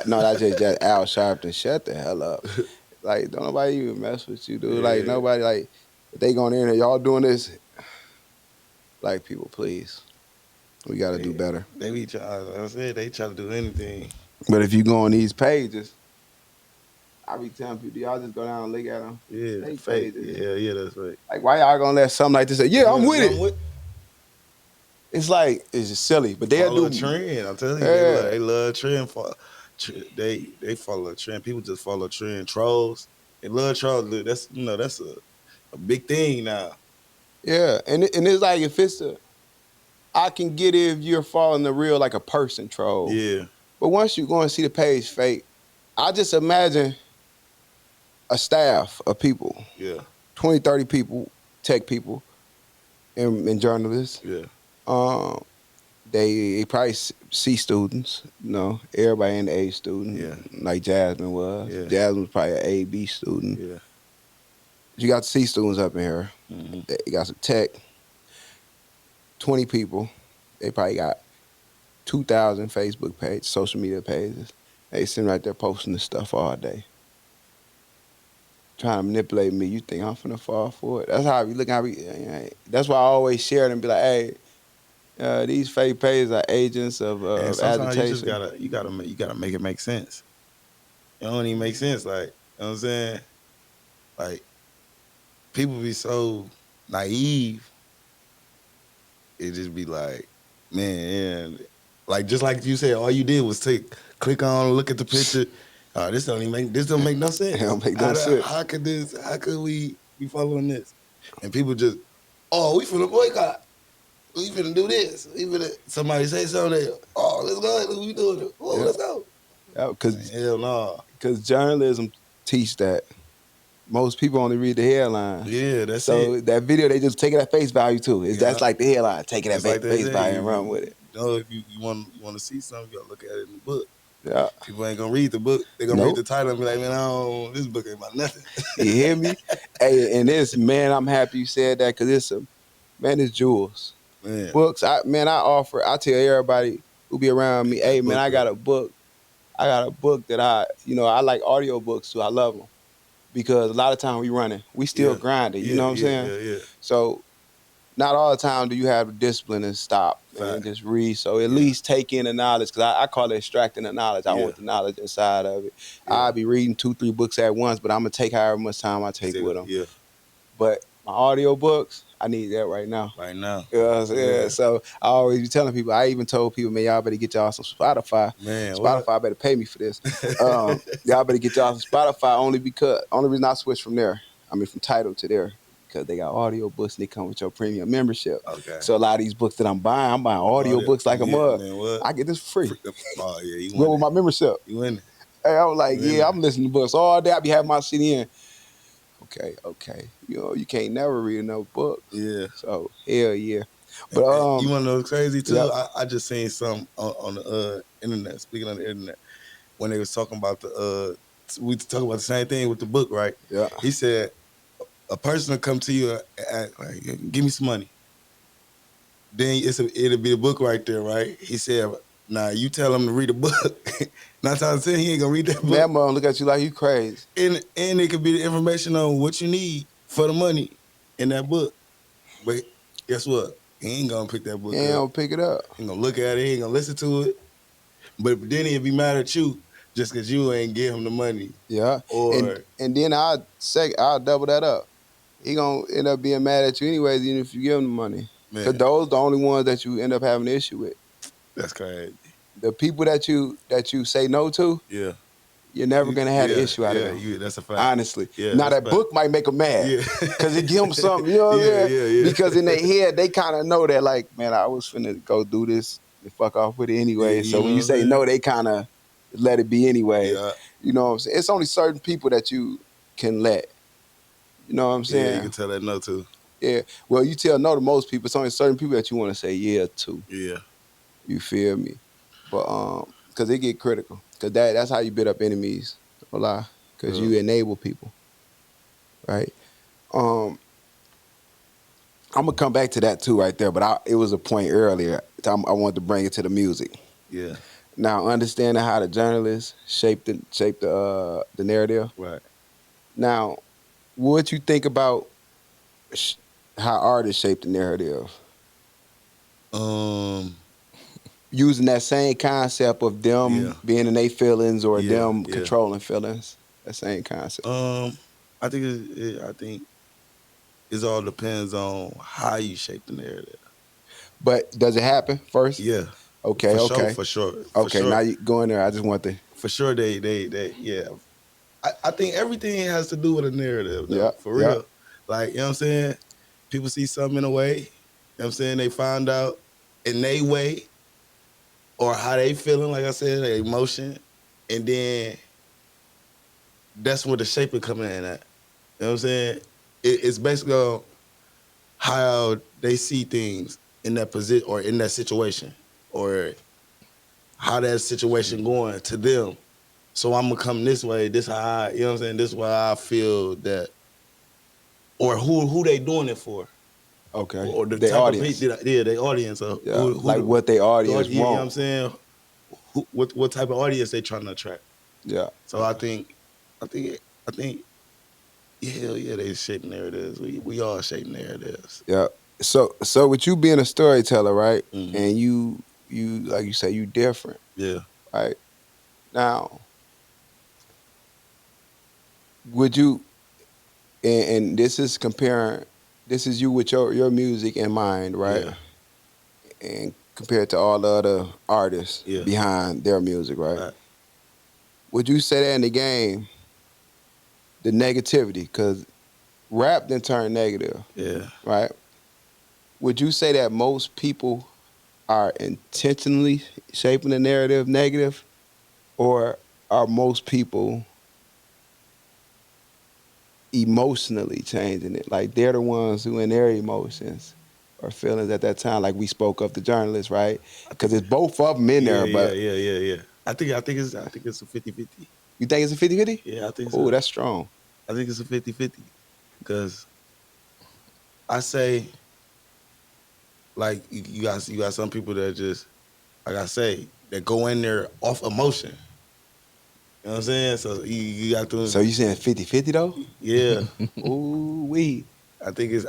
no, that's just Al Sharpton. Shut the hell up. Like, don't nobody even mess with you, dude. Yeah. Like, nobody, like, if they going in there, y'all doing this, black people, please. We got to do better. They be trying, like I said, they try to do anything. But if you go on these pages, I be telling people, y'all just go down and look at them. Yeah, Fake fake. pages. Yeah, that's right. Like, why y'all gonna let something like this say, yeah, I'm with it? It's like, it's just silly. But they'll Follow do a trend. I'm telling you, Yeah. they love trend. They follow a trend. People just follow trend. Trolls. They love trolls. Look, that's a big thing now. Yeah, and it's like, if it's I can get it if you're following the real, like a person troll. Yeah. But once you go and see the page fake, I just imagine a staff of people, Yeah. 20, 30 people, tech people, and journalists. Yeah. They probably C students, you know, everybody in the A student, Yeah. like Jasmine was. Yeah. Jasmine was probably an A, B student. Yeah. You got C students up in here. Mm-hmm. You got some tech, 20 people. They probably got 2,000 Facebook pages, social media pages. They sitting right there posting this stuff all day. Trying to manipulate me. You think I'm finna fall for it? That's how I be looking. That's why I always share it and be like, hey, these fake pages are agents of And sometimes agitation. you gotta make it make sense. It don't even make sense. Like, you know what I'm saying? Like, people be so naive. It just be like, man, like, just like you said, all you did was click on, look at the picture. This don't make no sense. It don't make no sense. How could we be following this? And people just, we finna boycott. We finna do this. Somebody say something. Let's go. We doing it. Let's go. Yeah, Hell no. Because journalism teach that. Most people only read the headline. Yeah, that's so it. that video, they just take it at face value too. Yeah. That's like the headline. Take it at It's like face value and run with it. know if you want to see something, you gotta look at it in the book. Yeah. People ain't gonna read the book. They gonna read the Nope. title and be like, man, this book ain't about nothing. You hear me? Hey, and this man, I'm happy you said that because it's a man, it's jewels. Man, Books. I tell everybody who be around me, pick hey that man, book I got up. a book. I got a book that I like audio books too. I love them because a lot of time we running, we still Yeah, grinding. You yeah, know what I'm yeah, saying? yeah, yeah. So not all the time do you have the discipline and stop and Fact. just read. So at Yeah, least take in the knowledge because I call it extracting the knowledge. I yeah, want the knowledge inside of it. yeah. I'll be reading 2, 3 books at once, but I'm gonna take however much time I take with them. Yeah, But my audio books, I need that right now. right now. You know what I'm saying? Yeah, So I always be telling people. I even told people, man, y'all better get y'all some Spotify. man, what? Spotify better pay me for this. Y'all better get y'all some Spotify only reason I switched from there. I mean, from Title to there because they got audio books and they come with your premium membership. Okay. So a lot of these books that I'm buying audio Oh, books like a yeah, mug. man, what? I get this for free. Oh yeah, you Go win with it. my membership. You win it. Hey, I was like, You win yeah, it. I'm listening to books all day. I be having my CD in. Okay, okay. You can't never read enough books. Yeah. So hell yeah. But You want to know what's crazy yeah, too? I just seen some on the internet. Speaking on the internet, when they was talking about we talking about the same thing with the book, right? yeah. He said a person will come to you and ask, like, give me some money. Then it'll be the book right there, right? He said, "Nah, you tell him to read a book. Not trying to say he ain't gonna read that Man, book, I'm gonna look at you like you crazy. and it could be the information on what you need for the money in that book. But guess what? He ain't gonna pick that He book ain't up. gonna pick it up. He ain't gonna look at it. He ain't gonna listen to it. But then he'll be mad at you just because you ain't give him the money. Yeah. And Or and then I'll double that up. He gonna end up being mad at you anyways, even if you give him the money. Cause man, those the only ones that you end up having an issue with. that's crazy. The people that you say no to, Yeah, you're never gonna have an yeah, issue out of yeah. them. That's a fact. Honestly. Yeah, Now that's a that fact. book might make them mad. Yeah, Cause it give them something, you know what I'm yeah, saying? yeah, yeah. Because in their head, they kind of know that, like, man, I was finna go do this and fuck off with it anyway. So You when know you what I'm say saying? no, they kind of let it be anyway. Yeah, You know what I'm saying? It's only certain people that you can let. You know what I'm yeah. You can saying? tell that no too. Yeah. Well, you tell no to most people. It's only certain people that you want to say yeah to. Yeah, You feel me? But because they get critical. Because that's how you build up enemies. Don't lie. Because yeah, you enable people, right? Um, I'm gonna come back to that too, right there. But it was a point earlier. I wanted to bring it to the music. yeah. Now, understanding how the journalists shape the narrative. Right. Now, what you think about sh- how artists shape the narrative? Um. Using that same concept of them Yeah. being in their feelings or Yeah. them Yeah. controlling feelings. That same concept. I think I think it all depends on how you shape the narrative. But does it happen first? Yeah, Okay, okay, for sure, for okay. sure, Now you go in there. I just want to. for sure. They yeah. I think everything has to do with a narrative Yeah, though, for yeah. real. Like, you know what I'm saying? People see something in a way, you know what I'm saying? They find out in their way or how they feeling, like I said, their emotion. And then that's where the shaper come in at. You know what I'm saying? It's basically on how they see things in that position or in that situation or how that situation going to them. So I'm gonna come this way. This how I, you know what I'm saying? This is why I feel that, or who they doing it for, Okay. or the The type of people, audience. yeah, the audience, or Yeah, like what the audience you know what I'm want. saying? What type of audience they trying to attract? Yeah, So I think, I think, yeah, hell yeah, they shaping narratives. We all shaping narratives. yeah. So with you being a storyteller, right? Mm-hmm. And you like you say you different, Yeah, right? Now, would you and this is comparing this is you with your music in mind, right? yeah, And compared to all the other artists yeah. behind their music, right? Right. Would you say that in the game, the negativity, because rap then turn negative, Yeah. right? Would you say that most people are intentionally shaping the narrative negative, or are most people emotionally changing it? Like they're the ones who in their emotions or feelings at that time? Like we spoke of the journalist, right? I Because think, it's both of them in there, but yeah. I think it's a 50-50. you think it's a 50-50? Yeah, I think Oh, so. that's strong. I think it's a 50-50 because I say like you got some people that just like I say that go in there off emotion. You know what I'm saying? So you got to So you saying 50-50 though? yeah. Ooh, we. I think it's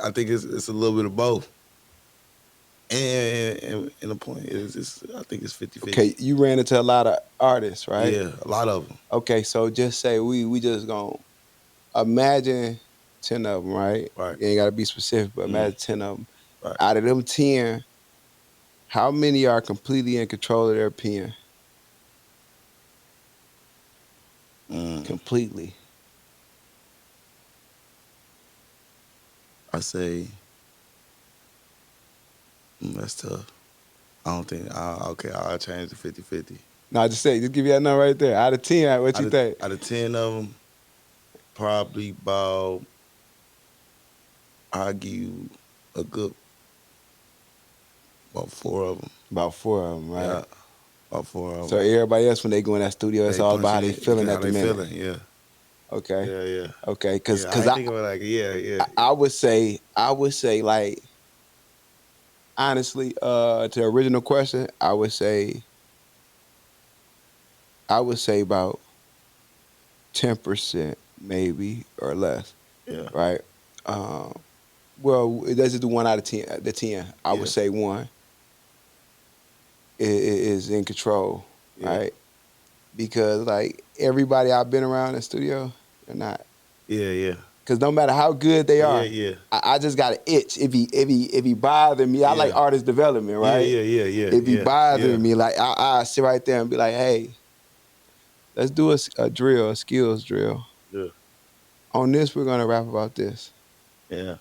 a little bit of both. And the point is, I think it's 50-50. Okay, you ran into a lot of artists, right? Yeah, a lot of them. Okay, so just say we just gonna imagine 10 of them, right? Right. You ain't gotta be specific, but imagine 10 of them. Right. Out of them 10, how many are completely in control of their pen? Mm, Completely. I say that's tough. I don't think. Okay, I'll change to 50-50. No, I just say, just give you that number right there. Out of 10, what you think? Out of 10 of them, probably about I'll give you a good about 4 of them. About 4 of them, right? Yeah, about 4 of So them. everybody else, when they go in that studio, it's They all about punch how they in feeling how at the they minute. feeling. Yeah, Okay. yeah. Okay, Yeah, I cause ain't think about like yeah. I would say like honestly, to the original question, I would say about 10% maybe or less, Yeah, right? Well, let's just do 1 out of 10. The 10, I would yeah, say 1 is in control, yeah, right? Because like everybody I've been around in the studio, they're not. yeah. Because no matter how good they Yeah, are, yeah. I just got an itch. If he bothering me, I like Yeah. artist development, right? If he Yeah. bothering me, like I sit right there and be like, hey, let's do a drill, a skills drill. Yeah. On this, we're gonna rap about this. Yeah.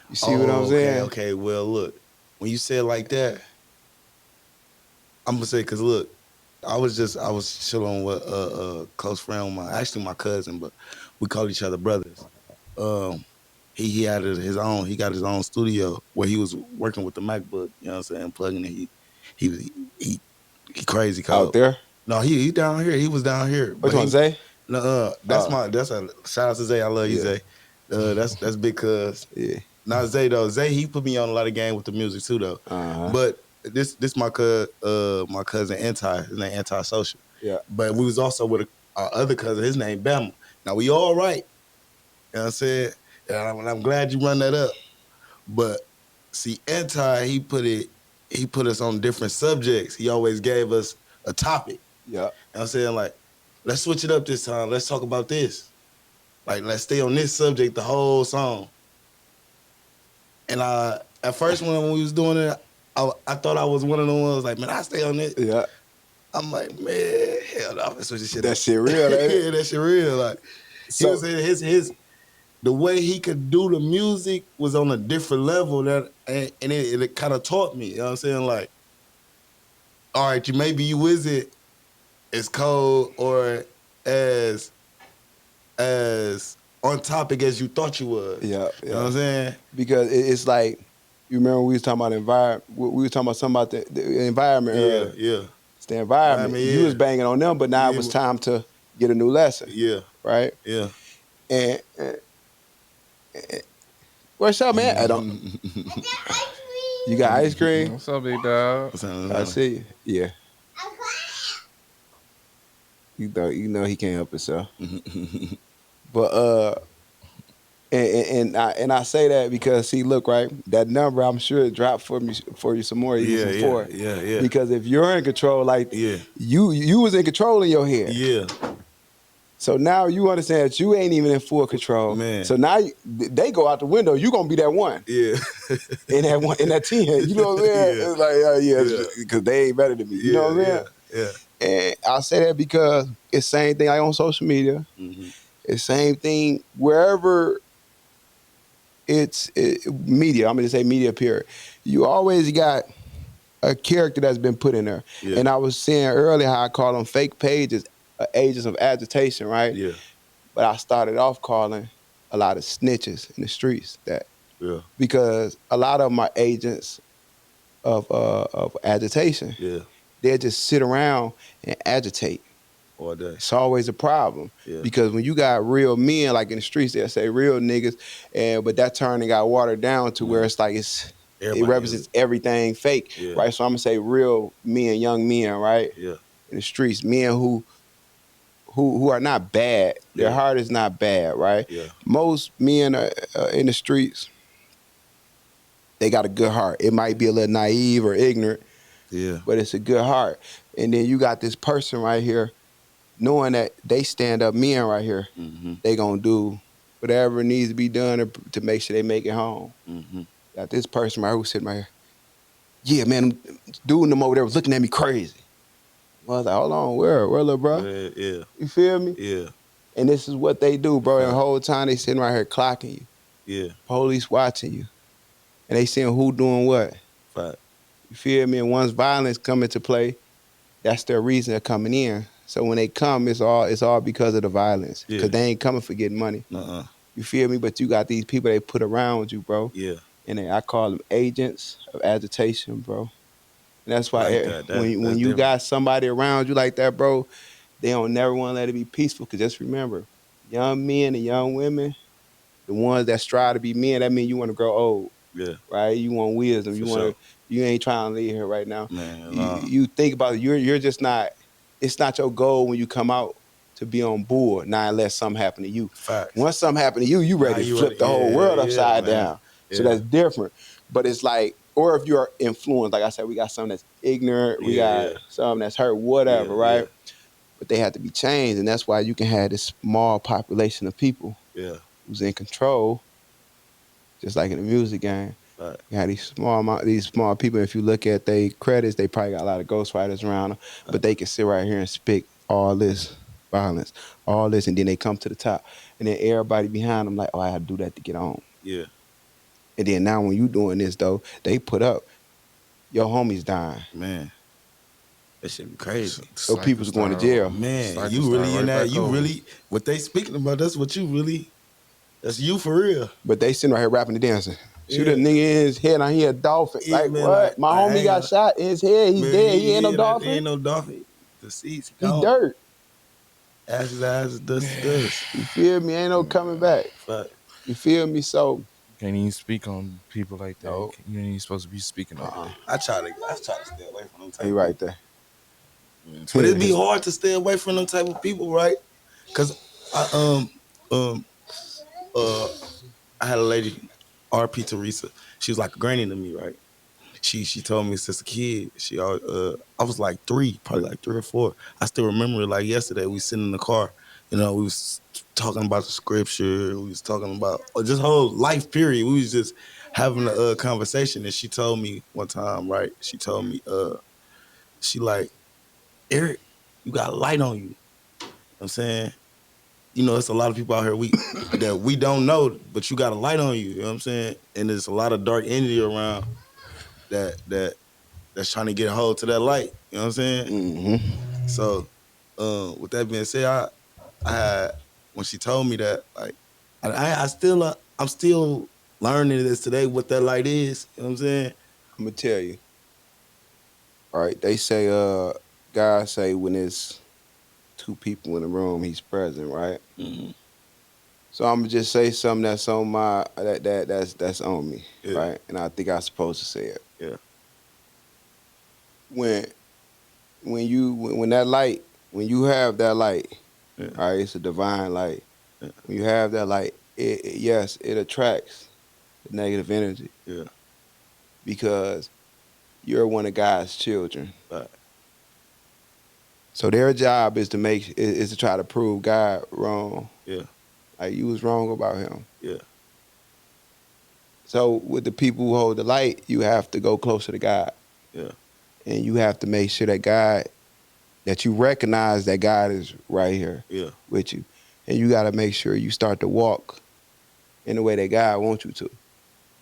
You see what I'm Oh, saying? okay. Well, look, when you say it like that, I'm gonna say, cause look, I was chilling with a close friend of mine, actually my cousin, but we call each other brothers. Um, he had he got his own studio where he was working with the MacBook. You know what I'm saying? Plugging it. He was he crazy Out cold. there, No, he down here. He was down here, which but one, he Zay? no, Oh, that's a shout out to Zay. I love you, yeah, Zay. That's big cuz. yeah. Not Zay though. Zay he put me on a lot of game with the music too though. Uh huh. But this my cousin Anti. His name Anti-Social. Yeah. But we was also with our other cousin. His name Bama. Now we all right. You know what I'm saying? And I'm glad you run that up. But see, Anti he put us on different subjects. He always gave us a topic. Yeah. You know what I'm saying? Like, let's switch it up this time. Let's talk about this. Like, let's stay on this subject the whole song. And at first when we was doing it, I thought I was one of the ones like, man, I stay on it. Yeah. I'm like, man, hell no, I'm switch this shit That up. shit real, ain't it? Yeah, that shit real. Like he So was his the way he could do the music was on a different level and it kind of taught me. You know what I'm saying? Like, all right, maybe you isn't as cold or as as on topic as you thought you was. yeah, You know what I'm saying? because it's like you remember we was talking about environment. We was talking about something about the environment earlier. Yeah. It's the environment. Environment, You was yeah. banging on them, but now it was time to get a new lesson, Yeah. right? Yeah. And what's up, man? I don't. You got ice cream? What's up, big dog? I see. Yeah. You know he can't help himself. But and I say that because see, look, right, that number I'm sure it dropped for you some more even before. Yeah. Because if you're in control, like Yeah. you was in control in your head. Yeah. So now you understand that you ain't even in full control. Man. So now they go out the window. You gonna be that one Yeah. in that 10. You know what I'm saying? Yeah. It's like because they ain't better than me. You know what I'm saying? Yeah. And I say that because it's same thing like on social media. Mm-hmm. It's same thing wherever it's media. I'm gonna say media period. You always got a character that's been put in there. Yeah. And I was saying earlier how I call them fake pages, agents of agitation, right? Yeah. But I started off calling a lot of snitches in the streets that Yeah. because a lot of them are agents of agitation. Yeah. They'll just sit around and agitate. All day. It's always a problem Yeah. because when you got real men, like in the streets, they'll say real niggas, but that term got watered down to where Man. it's like it Everybody represents is. everything fake, Yeah. right? So I'm gonna say real men, young men, right, Yeah. in the streets, men who are not bad. Their Yeah. heart is not bad, right? Yeah. Most men are, in the streets, they got a good heart. It might be a little naive or ignorant, Yeah. but it's a good heart. And then you got this person right here, knowing that they stand up men right here, Mm-hmm. they gonna do whatever needs to be done to make sure they make it home. Mm-hmm. Got this person right here who's sitting right here. Yeah, man, dude and them over there was looking at me crazy. I was like, hold on, where little bro? Yeah. Yeah. You feel me? Yeah. And this is what they do, bro. And the Fact. whole time they sitting right here clocking you. Yeah. Police watching you. And they seeing who doing what. Fact. You feel me? And once violence come into play, that's their reason of coming in. So when they come, it's all because of the violence. Yeah. Because they ain't coming for getting money. Uh-uh. You feel me? But you got these people they put around you, bro. Yeah. And I call them agents of agitation, bro. And that's why Like that. when That's you different. got somebody around you like that, bro, they don't never want to let it be peaceful. Because just remember, young men and young women, the ones that strive to be men, that means you want to grow old, Yeah. right? You want wisdom. For sure. You ain't trying to leave here right now. Man. You think about it. You're just not. It's not your goal when you come out to be on board. Not unless something happen to you. Facts. Once something happen to you, you ready to flip the whole world upside down. So that's different. But it's like, or if you're influenced, like I said, we got some that's ignorant, we got some that's hurt, whatever, right? But they have to be changed, and that's why you can have this small population of people who's in control, just like in the music game. Right. You have these small people. If you look at their credits, they probably got a lot of ghostwriters around them, but they can sit right here and spit all this violence, all this, and then they come to the top, and then everybody behind them like, oh, I had to do that to get on. Yeah. And then now when you doing this though, they put up your homies dying. Man. That shit be crazy. So people's going to jail. Man, you really in that? You really what they speaking about? That's what you really. That's you for real. But they sitting right here rapping and dancing. Shoot a nigga in his head, I hear a dolphin. Yeah, like man, what? like, My homie got shot in his head. He's dead. He ain't no dolphin. He ain't no dolphin. The seats. He dirt. Ashes, dust, dust. You feel me? Ain't no coming back. But you feel me? So can't even speak on people like that. No. You ain't even supposed to be speaking like that. I try to stay away from them type. He right there. But it'd be hard to stay away from them type of people, right? Cause I I had a lady, RP Teresa. She was like a granny to me, right? She told me since a kid. I was like probably like 3 or 4. I still remember it like yesterday. We sitting in the car, we was talking about the scripture. We was talking about just whole life period. We was just having a conversation, and she told me one time, right? She told me, she like, Eric, you got a light on you. You know what I'm saying? It's a lot of people out here that we don't know, but you got a light on you. You know what I'm saying? And there's a lot of dark energy around that's trying to get a hold to that light. You know what I'm saying? Mm-hmm. So, with that being said, I had, when she told me that, like, I'm still learning this today what that light is. You know what I'm saying? I'm gonna tell you. All right, they say God say when there's 2 people in the room, he's present, right? Mm-hmm. So I'm gonna just say something that's on my that's on me, Yeah. right? And I think I'm supposed to say it. Yeah. When that light, when you have that light, Yeah. all right, it's a divine light. Yeah. When you have that light, yes, it attracts the negative energy. Yeah. Because you're one of God's children. Right. So their job is to try to prove God wrong. Yeah. Like you was wrong about him. Yeah. So with the people who hold the light, you have to go closer to God. Yeah. And you have to make sure that you recognize that God is right here with you. And you got to make sure you start to walk in the way that God wants you to.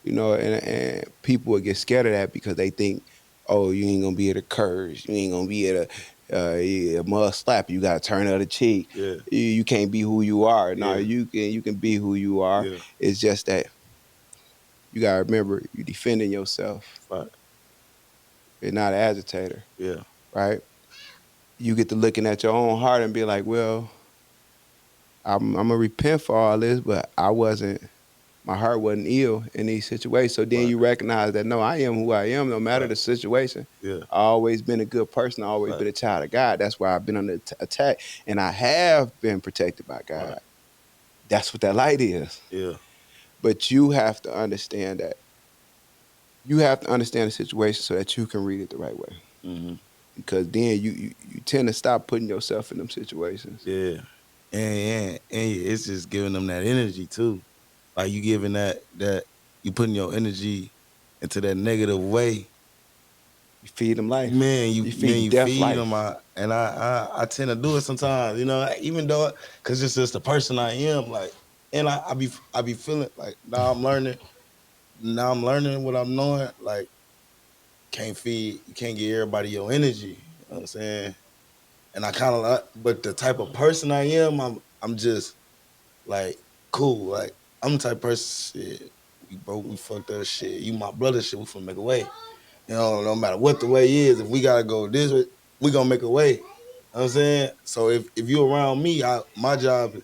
And people will get scared of that because they think, oh, you ain't going to be able to curse. You ain't going to be able to mud slap. You got to turn the other cheek. Yeah. You can't be who you are. No, Yeah. you can be who you are. Yeah. It's just that you gotta remember you defending yourself. Right. You're not an agitator, Yeah. right? You get to looking at your own heart and be like, well, I'm gonna repent for all this, but I wasn't. My heart wasn't ill in these situations. So then Right. you recognize that no, I am who I am, no matter Right. the situation. Yeah. I always been a good person. I always Right. been a child of God. That's why I've been under attack, and I have been protected by Right. God. That's what that light is. Yeah. But you have to understand that. You have to understand the situation so that you can read it the right way. Mm-hmm. Because then you tend to stop putting yourself in them situations. Yeah. And it's just giving them that energy too. Like you giving that you putting your energy into that negative way. You feed them life. Man, You feed you death feed them. life. And I tend to do it sometimes. You know, even though because it's just the person I am. Like, and I be feeling like now I'm learning. Now I'm learning what I'm knowing. Like, you can't give everybody your energy. You know what I'm saying? And I kind of like, but the type of person I am, I'm just like cool. Like I'm the type of person. Shit, we broke, we fucked up. Shit, you my brother. Shit, we finna make a way. You know, no matter what the way is, if we gotta go this way, we gonna make a way. You know what I'm saying? So if you around me, my job is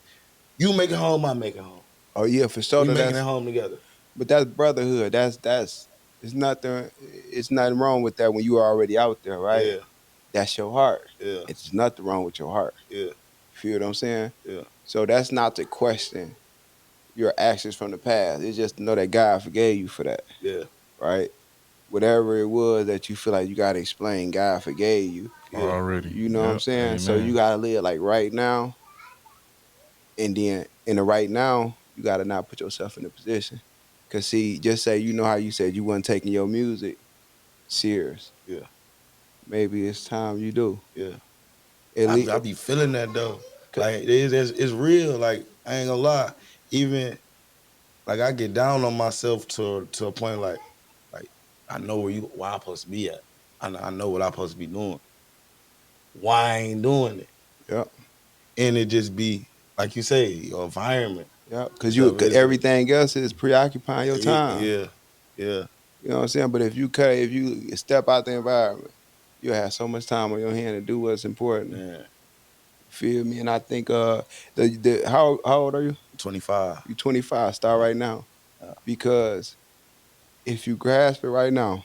you make it home, I make it home. Oh yeah, for sure. We Though, making it that's home together. but that's brotherhood. That's it's nothing wrong with that when you are already out there, right? Yeah, That's your heart. yeah, It's nothing wrong with your heart. yeah, You feel what I'm saying? yeah, So that's not to question your actions from the past. It's just to know that God forgave you for that, yeah, right? Whatever it was that you feel like you gotta explain, God forgave you. yeah, Already. You know what I'm Yep. saying? So you Amen. gotta live like right now, and then in the right now, you gotta not put yourself in a position. Cause see, just say you know how you said you wasn't taking your music serious. yeah, Maybe it's time you do. yeah. At least, I be feeling that though. Like it's real. Like I ain't gonna lie. Even like I get down on myself to a point like I know where I'm supposed to be at. I know what I'm supposed to be doing. Why I ain't doing it? yep, And it just be like you say, your environment yep. and Cause stuff. cause everything else is preoccupying your time. Yeah, yeah, You know what I'm saying? But if you step out the environment, you'll have so much time on your hand to do what's important. man. Feel me? And I think the how old are you? 25. You 25. Start Yeah, right now yeah, because if you grasp it right now,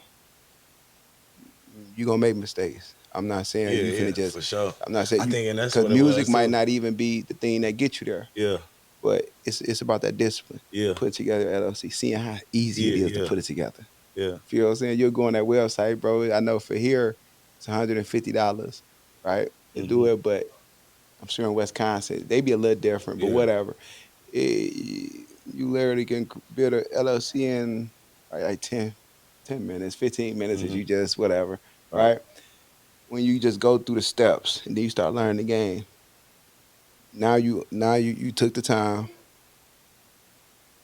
you're gonna make mistakes. I'm not saying yeah, you yeah, finna just. for sure. I'm not saying I you think and that's because what it music was might too. not even be the thing that gets you there, Yeah, but it's about that discipline. yeah, Put together LLC, seeing how easy it yeah, is to yeah, put it together. yeah. Feel what I'm saying? You'll go on that website, bro. I know for here it's $150, right, to do Mm-hmm. it, but I'm sure in Wisconsin they be a little different, but Yeah, whatever. You literally can build a LLC in like 10 minutes, 15 minutes as mm-hmm. you just whatever, Right, right? When you just go through the steps and then you start learning the game. Now you took the time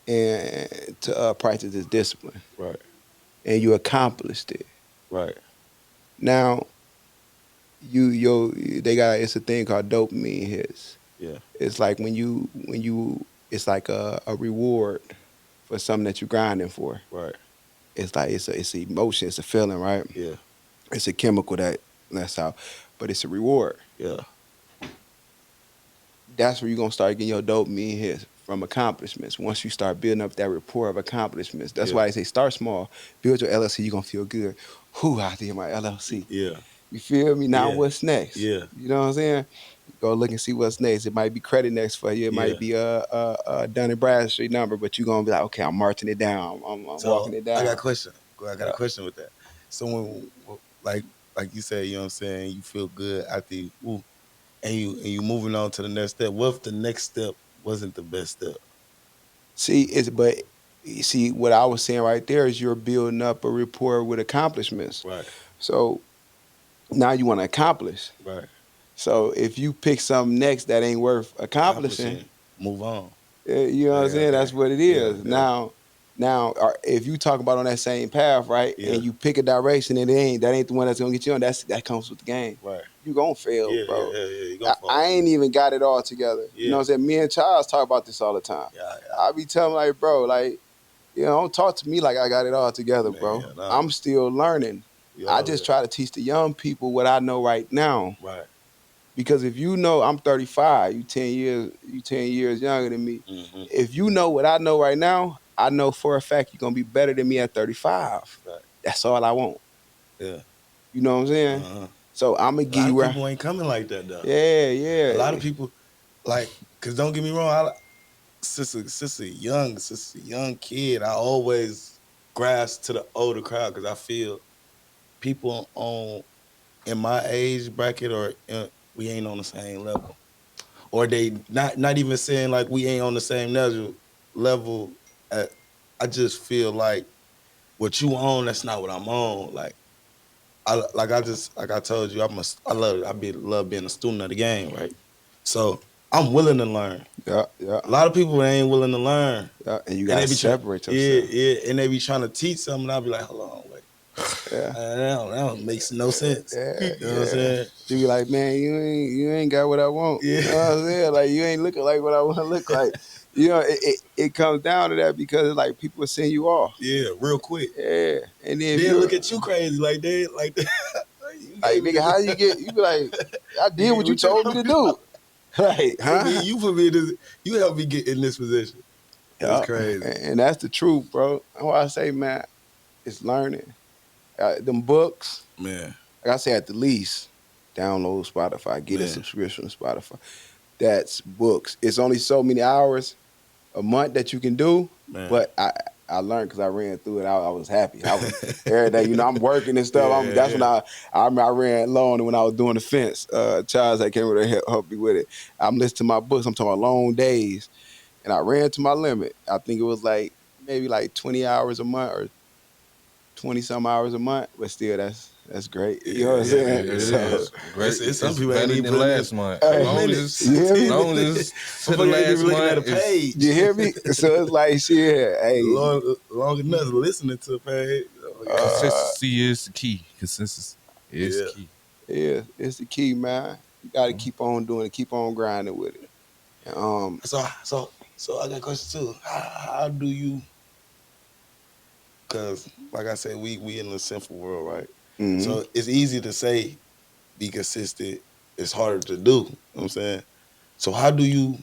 and to practice this discipline right, and you accomplished it. right. Now they got it's a thing called dopamine hits. Yeah, It's like when you it's like a reward for something that you're grinding for. right. It's like it's an emotion, it's a feeling, right? Yeah, It's a chemical that's out, but it's a reward. yeah, That's where you're gonna start getting your dopamine hits from accomplishments. Once you start building up that rapport of accomplishments, that's yeah, why they say start small, build your LLC. You're gonna feel good. Who I did my LLC. yeah, You feel me? Now yeah, what's next? yeah, You know what I'm saying? Go look and see what's next. It might be credit next for you. It might yeah. be a Dun and Bradstreet number, but you're gonna be like, okay, I'm marching it down. I'm walking So it I got a down. question. I got a Yeah. question with that. So when like you said, you know what I'm saying, you feel good after you ooh, and you moving on to the next step. What if the next step wasn't the best step? See, but you see what I was saying right there is you're building up a rapport with accomplishments. Right, So now you want to accomplish. right. So if you pick something next that ain't worth accomplishing, Accomplishing, move on. you know what I'm Okay, saying? okay. That's what it Yeah, is. yeah, Now, if you talk about on that same path, right, yeah. and you pick a direction and that ain't the one that's gonna get you on, that comes with the game. Right. You gonna fail, Yeah, yeah, bro. yeah, yeah. You gonna I fall. ain't even got it all together. You know Yeah, what I'm saying? Me and Charles talk about this all the time. yeah, yeah. I be telling like, bro, like don't talk to me like I got it all together, Man, bro. nah. I'm still learning. I just try to teach the young people what I know right now. Right. Because if you know I'm 35, you 10 years younger than me. Mm-hmm. If you know what I know right now, I know for a fact you're gonna be better than me at 35. Right. That's all I want. Yeah. You know what I'm saying? Uh-huh. So I'm gonna A give lot you of where. people ain't coming like that though. Yeah, A lot yeah. of people, like, cause don't get me wrong, since a young kid, I always grasp to the older crowd because I feel people on in my age bracket or we ain't on the same level, or they not even saying like we ain't on the same level. uh, I just feel like what you on, that's not what I'm on. Like I told you, love being a student of the game, right? So I'm willing to learn. Yeah, yeah, A lot of people ain't willing to learn, yeah. And you and gotta they be trying, separate yeah, yourself. yeah, and they be trying to teach something. And I'll be like, hold on, wait, Yeah. that don't makes no sense. Yeah, You know what I'm yeah. saying? You be like, man, you ain't got what I want. Yeah, You know what I'm saying? Like you ain't looking like what I want to look like. It comes down to that because like people will send you off. yeah, real quick. Yeah. And then if Then you're look at you crazy like that, like that. You like, gave me nigga, this. how you get you be like, I You did gave what you me told me to do. Like, huh? you put me in this. You helped me get in this position. That's Yeah. crazy, And that's the truth, bro. That's why I say, man, it's learning. Them books, man. like I say, at the least, download Spotify, get a Man, subscription to Spotify. That's books. It's only so many hours a month that you can do, man. but I learned because I ran through it. I was happy. I was every day. I'm working and stuff. Yeah, That's yeah. when I ran long when I was doing the fence. Charles that came over there helped me with it. I'm listening to my books. I'm talking about long days, and I ran to my limit. I think it was like maybe like 20 hours a month or 20 some hours a month, but still that's great. You know Yeah, what I'm yeah, Yeah, saying? yeah, it yeah. So is great. It's some It's people ain't better even than putting in last month. 10 hey, Long minutes. as you hear 10 me? long minutes. as to the Motherfucker ain't even last looking at a month is page. You hear me? So it's like shit. Hey, Long enough listening to a page. Oh, yeah. uh, consistency is the key. Consistency is Yeah. key. yeah, it's the key, man. You got to keep on doing it, keep on grinding with it. So I got a question too. How do you? Because like I said, we in a sinful world, right? mhm. So it's easy to say be consistent. It's harder to do. You know what I'm saying? So how do you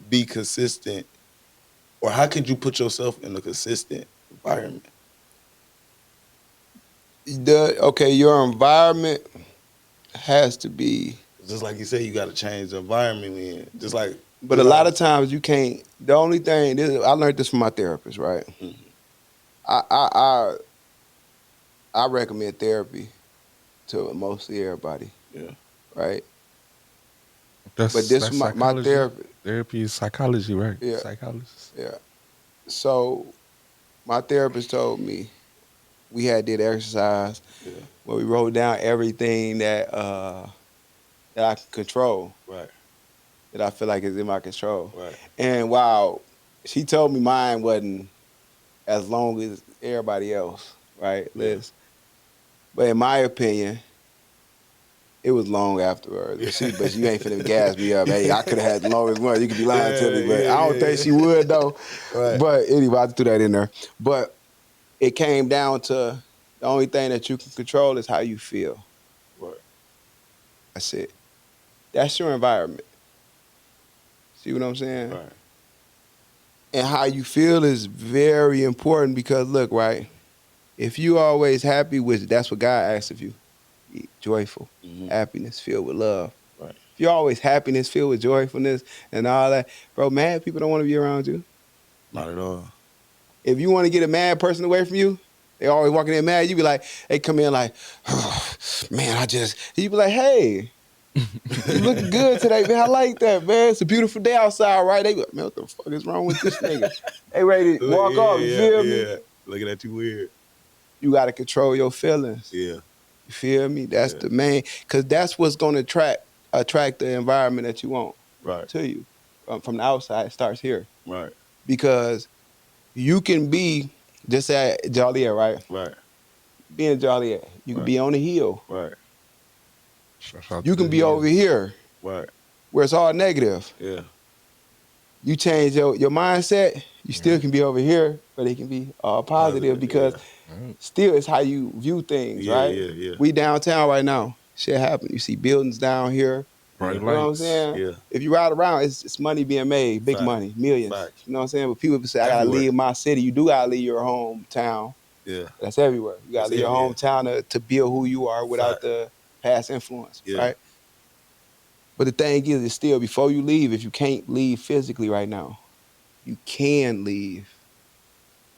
be consistent, or how could you put yourself in a consistent environment? Your environment has to be, Just like you say, you got to change the environment we in. but a lot of times you can't. The only thing I learned this from my therapist, right? Mhm. I I I, I recommend therapy to mostly everybody, Yeah, right? But That's this that's my psychology. therapist, Therapy is psychology, right? yeah, Psychologist. yeah. So my therapist told me we had did exercise yeah, where we wrote down everything that I can control, right, that I feel like is in my control. right, And while she told me mine wasn't as long as everybody else, right? yeah, But in my opinion, it was long afterwards. yeah, But you ain't finna gas me up. Hey, I could have had the longest one. You could be lying to yeah, me, but yeah, I don't think yeah, she would though. right, But anyway, I threw that in there. But it came down to the only thing that you can control is how you feel. right, That's it. That's your environment. See what I'm saying? right, And how you feel is very important because look, right? If you always happy, which that's what God asks of you, be joyful, hmm, happiness filled with love. right. If you're always happiness filled with joyfulness and all that, bro, mad people don't want to be around you. Not at all. If you want to get a mad person away from you, they always walking in mad. You be like, they come in like, oh, man, you be like, hey, you looking good today, man. I like that, man. It's a beautiful day outside, right? They be like, man, what the fuck is wrong with this nigga? They ready to walk Yeah, off, you yeah, feel me? yeah. Looking at you weird. You got to control your feelings. Yeah, You feel me? That's yeah, the main, because that's what's going to attract the environment that you want right, to you. From the outside, it starts here. right, Because you can be, just at Joliet, right? right, Being Joliet, you can right, be on the hill. right, Shout out You to can the be over hills. here right. where it's all negative. Yeah, You change your mindset, you still Yeah. can be over here, but it can be positive Positive, because yeah. Mm. still it's how you view things, Yeah, right? yeah, yeah. We downtown right now. Shit happen. You see buildings down here. Bright Yeah, You know what I'm lights. saying? yeah. If you ride around, it's money being made, big Fact. money, millions. Facts. You know what I'm saying? But people say, I gotta Everywhere. leave my city. You do gotta leave your hometown. Yeah. That's everywhere. You gotta That's leave your it, yeah. hometown to build who you are without Fact. the past influence, Yeah. right? But the thing is, it's still before you leave, if you can't leave physically right now, you can leave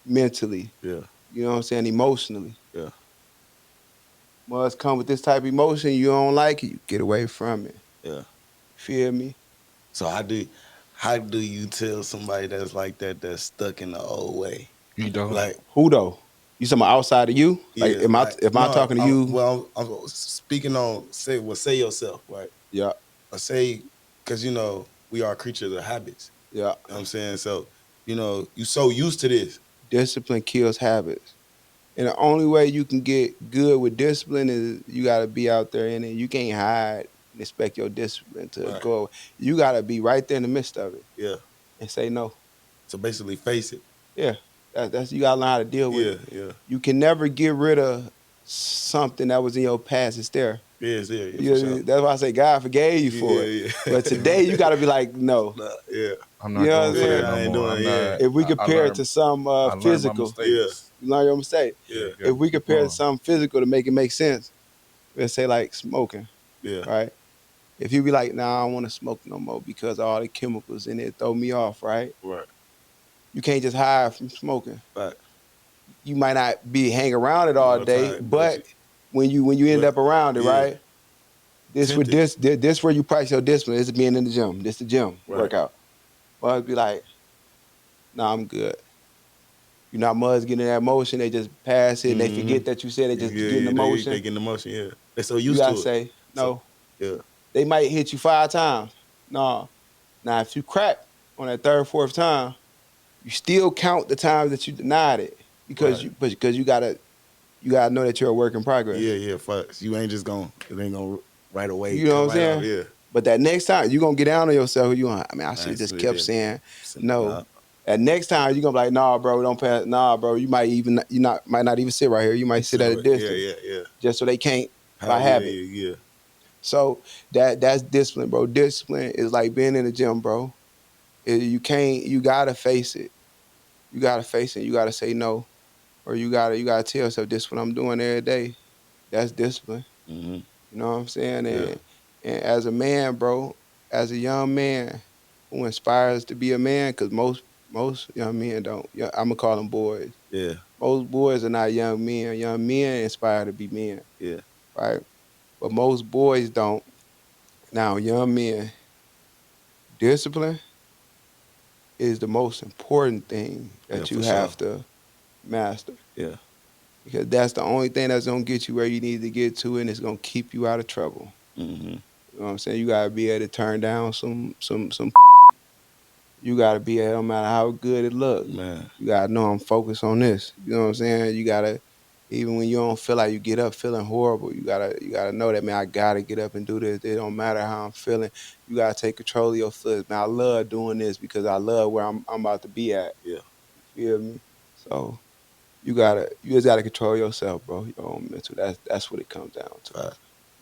mentally. Yeah. You know what I'm saying? Emotionally. Yeah. Must come with this type of emotion. You don't like it, you get away from it. Yeah. Feel me? So how do you tell somebody that's like that that's stuck in the old way? You don't. Like, Who though? You talking about outside of you? Like, yeah, like am I no, talking to you? I'm speaking on say yourself, right? Yeah, Or say because we are creatures of habits. yeah. You know what I'm saying? So, you so used to this. Discipline kills habits. And the only way you can get good with discipline is you gotta be out there in it. You can't hide and expect your discipline to Right. go. You gotta be right there in the midst of it Yeah. and say no. So basically face it. Yeah. That's you gotta learn how to deal with Yeah, it. yeah. You can never get rid of something that was in your past. It's there. Yeah, yeah, for sure. That's why I say God forgave you for it. Yeah, But yeah. today you gotta be like, no. Nah, yeah. I'm You not know what I'm going for that saying? no I ain't more. doing I'm yeah. not. If we I compare it to learned. some I learned my physical, Yeah, mistakes. you learn your mistake. yeah, You If got to we keep compare it to on. something physical to make it make sense, let's say like smoking, yeah. right? If you be like, nah, I don't want to smoke no more because all the chemicals in it throw me off, right? Right. You can't just hide from smoking. Right. You might not be hang around it all All the day, time, but but when you end but up around it, yeah, right? This where tempted. this where you practice your discipline. This is being in the gym. This the gym Right. workout. Well, it'd be like, nah, I'm good. You know, how muds get in that motion, they just pass it and they Mm-hmm. forget that you said they Yeah, just get in yeah. the They motion. get in the motion. Yeah, they so You used gotta to it. say, So no, yeah, they might hit you 5 times. No. Now if you crack on that third, fourth time, you still count the times that you denied it because right. you gotta know that you're a work in progress. Yeah, yeah. Facts. You ain't just going. It ain't gonna right away You know what come I'm right off. saying? Yeah. But that next time you're gonna get down on yourself. I should I have just swear kept that. saying Nah. no. That next time you're gonna be like, nah, bro, don't pass. Nah, bro, might not even sit right here. You might sit at a So yeah, distance yeah, yeah. just so they can't How? by Yeah, habit. yeah, yeah. So that's discipline, bro. Discipline is like being in the gym, bro. You can't. You gotta face it. You gotta face it. You gotta say no, or you gotta tell yourself this is what I'm doing every day. That's discipline. Mm-hmm. You know what I'm saying? Yeah, And as a man, bro, as a young man who inspires to be a man, because most young men don't. Yeah, I'm gonna call them boys. yeah, Most boys are not young men. Young men inspire to be men, yeah, right? But most boys don't. Now, young men, discipline is the most important thing yeah, that you for sure. have to master Yeah. because that's the only thing that's gonna get you where you need to get to, and it's gonna keep you out of trouble. Mm-hmm. You know what I'm saying? You gotta be able to turn down some. You gotta be able, no matter how good it look. Man. You gotta know I'm focused on this. You know what I'm saying? You gotta, even when you don't feel like you get up feeling horrible, you gotta know that, man, I gotta get up and do this. It don't matter how I'm feeling. You gotta take control of your foot. Man, I love doing this because I love where I'm about to be at. Yeah. You feel me? So you just gotta control yourself, bro. Your own mental. That's what it comes down to. Right.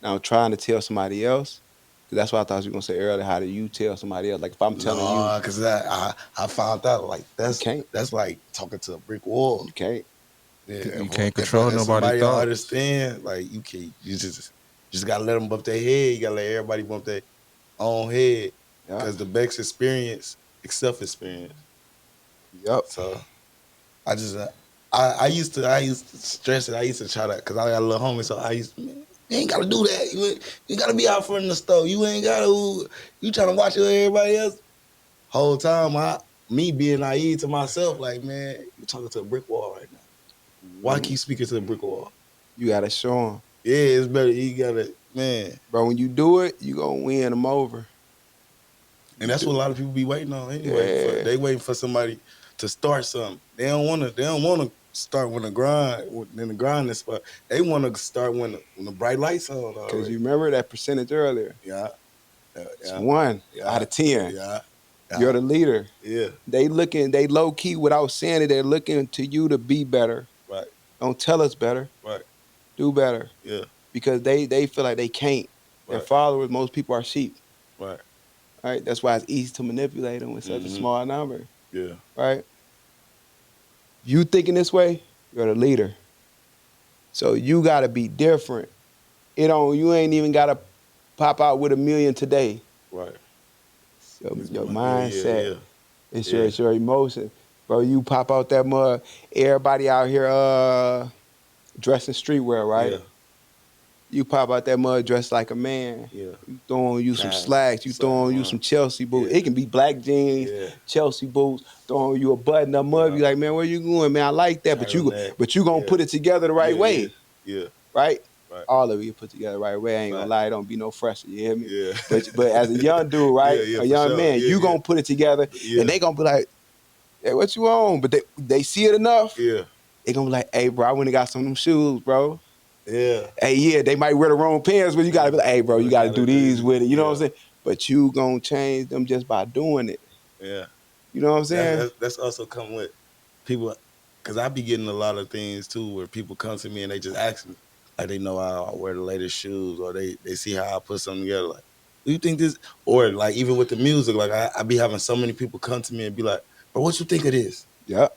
Now trying to tell somebody else, because that's what I thought you were gonna say earlier. How do you tell somebody else? Like if I'm telling you, No, because I found out like you can't. that's like talking to a brick wall. You can't. Yeah, 'Cause you can't control if nobody's somebody don't thoughts. understand, like you just gotta let them bump their head. You gotta let everybody bump their own head Yeah. because the best experience is self experience. Yep. So I just I used to stress it. I used to try that because I got a little homie. So I used to, man, you ain't gotta do that. You gotta be out front in the store. You ain't gotta you trying to watch everybody else. Whole time me being naive to myself, like, man, you talking to a brick wall right now. Why keep speaking to the brick wall? You gotta show them, Yeah, it's better. You gotta, man. bro. When you do it, you gonna win them over. And You that's what do. a lot of people be waiting on anyway. Yeah. They waiting for somebody to start something. They don't wanna start when the grind in the grinding spot. They wanna start when the bright lights on Cause already. you remember that percentage earlier. Yeah, yeah, It's yeah, one yeah, out of 10. yeah. You're the leader. Yeah. They low key without saying it, they're looking to you to be better. Right. Don't tell us better. Right. Do better. Yeah. Because they feel like they can't. Their Right. followers, most people are sheep. Right. Right? That's why it's easy to manipulate them with such a Mm-hmm. small number. Yeah. Right? You thinking this way, you're the leader. So you gotta be different. You ain't even gotta pop out with 1 million today. Right. So It's your yeah. Yeah. mindset, Yeah. it's Yeah. your emotion. Bro, you pop out that mud, everybody out here dressed in streetwear, right? Yeah. You pop out that mud dressed like a man. Yeah. You throw on you some Cash, slacks. You throw something on you on. some Chelsea boots. Yeah. It can be black jeans, Yeah. Chelsea boots. Throw on you a button up mud. Be like, man, where you going, man? I like that, but Turtleneck. you gonna Yeah. put it together the right Yeah. Yeah. way, Yeah. right? Right. All of you put together the right way. I ain't gonna Right. lie, it don't be no fresher. You hear me? Yeah. But as a young dude, right, Yeah. Yeah. a For young sure. man, Yeah. you Yeah. gonna put it together, Yeah. and they gonna be like, hey, what you on? But they see it enough. Yeah. They gonna be like, hey, bro, I went and got some of them shoes, bro. Yeah. Hey, yeah, they might wear the wrong pants, but you gotta be like, hey, bro, you gotta do these with it. You know what I'm saying? But you gonna change them just by doing it. Yeah. You know what I'm saying? That's also come with people, because I be getting a lot of things too where people come to me and they just ask me, like they know I wear the latest shoes, or they see how I put something together. Like, do you think this? Or like even with the music, like I be having so many people come to me and be like, bro, what you think of this? Yeah.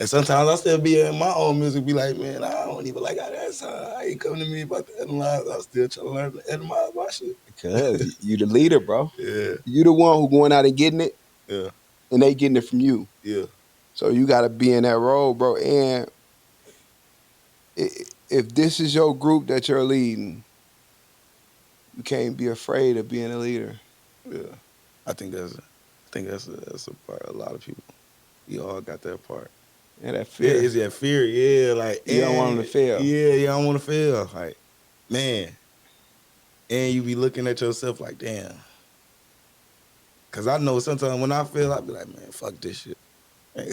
And sometimes I still be in my own music, be like, man, I don't even like how that sound. I ain't coming to me about to analyze. I'm still trying to learn to analyze my shit. Because you the leader, bro. Yeah. You the one who going out and getting it, Yeah. and they getting it from you. Yeah. So you gotta be in that role, bro. And if this is your group that you're leading, you can't be afraid of being a leader. Yeah. I think that's a part. A lot of people, we all got that part. And that Yeah, fear. is that fear? Yeah, like You don't want them to fail. Yeah, you don't want to fail. Like, man, and you be looking at yourself like, damn. Cause I know sometimes when I feel, I be like, man, fuck this shit. I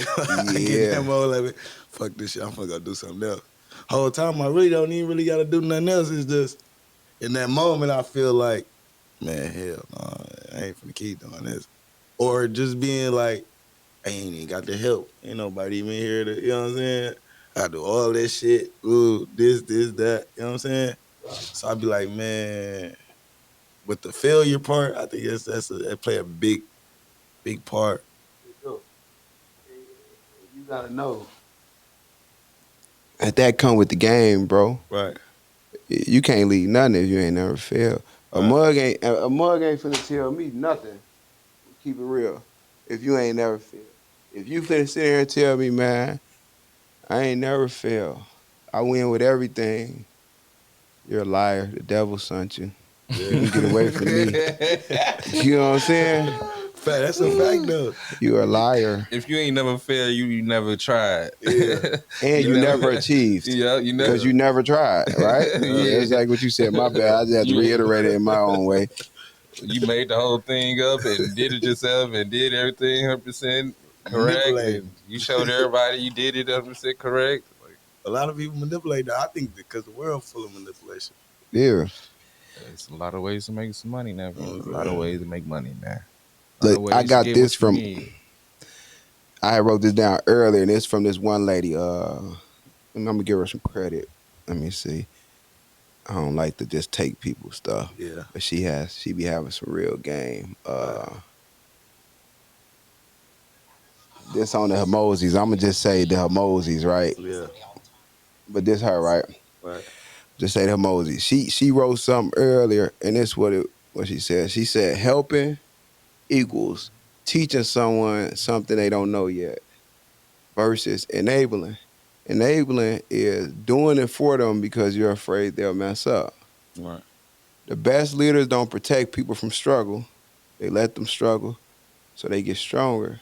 get in that mode like, fuck this shit. I'm gonna go do something else. Whole time I really don't even really gotta do nothing else. It's just in that moment I feel like, man, hell no, I ain't finna keep doing this. Or just being like, I ain't even got the help. Ain't nobody even here to, you know what I'm saying? I do all this shit. Ooh, this, that. You know what I'm saying? So I'd be like, man, with the failure part, I think that play a big part. You gotta know that come with the game, bro. Right. You can't lead nothing if you ain't never failed. A Right. mug ain't finna tell me nothing. Keep it real. If you ain't never failed. If you finna sit here and tell me, man, I ain't never failed. I win with everything. You're a liar. The devil sent you. Yeah. You can get away from me. You know what I'm saying? Fact, that's a fact though. You're a liar. If you ain't never failed, you never tried. Yeah. And you never achieved. Yeah, you never. Because you never tried, right? Yeah. That's like what you said. My bad. I just have to reiterate it in my own way. You made the whole thing up and did it yourself and did everything 100% correct. Manipulating. And you showed everybody you did it 100% correct. Like, a lot of people manipulate that. I think because the world's full of manipulation. Yeah. it's a lot of ways to make some money now, bro. Oh, There's a lot of yeah. ways to make money now. Look, I got this from. Need. I wrote this down earlier, and it's from this one lady. And I'm gonna give her some credit. Let me see. I don't like to just take people's stuff, Yeah. but she be having some real game. This on the emojis. I'm gonna just say the emojis, right? Yeah. But this her, right? Right. Just say the emojis. She wrote something earlier, and this what she said. She said helping equals teaching someone something they don't know yet versus enabling. Enabling is doing it for them because you're afraid they'll mess up. Right. The best leaders don't protect people from struggle. They let them struggle so they get stronger.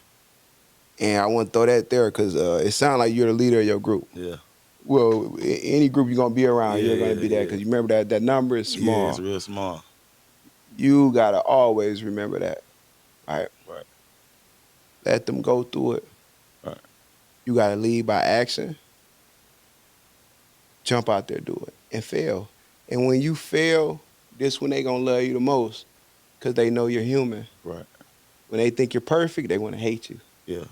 And I want to throw that there because it sounds like you're the leader of your group. Yeah. Well, any group you're going to be around, you're going to be that Yeah. because you remember that number is small. Yeah, it's real small. You got to always remember that. Right? Right. Let them go through it. Right. You got to lead by action. Jump out there, do it, and fail. And when you fail, this when they going to love you the most because they know you're human. Right. When they think you're perfect, they want to hate you. Yeah.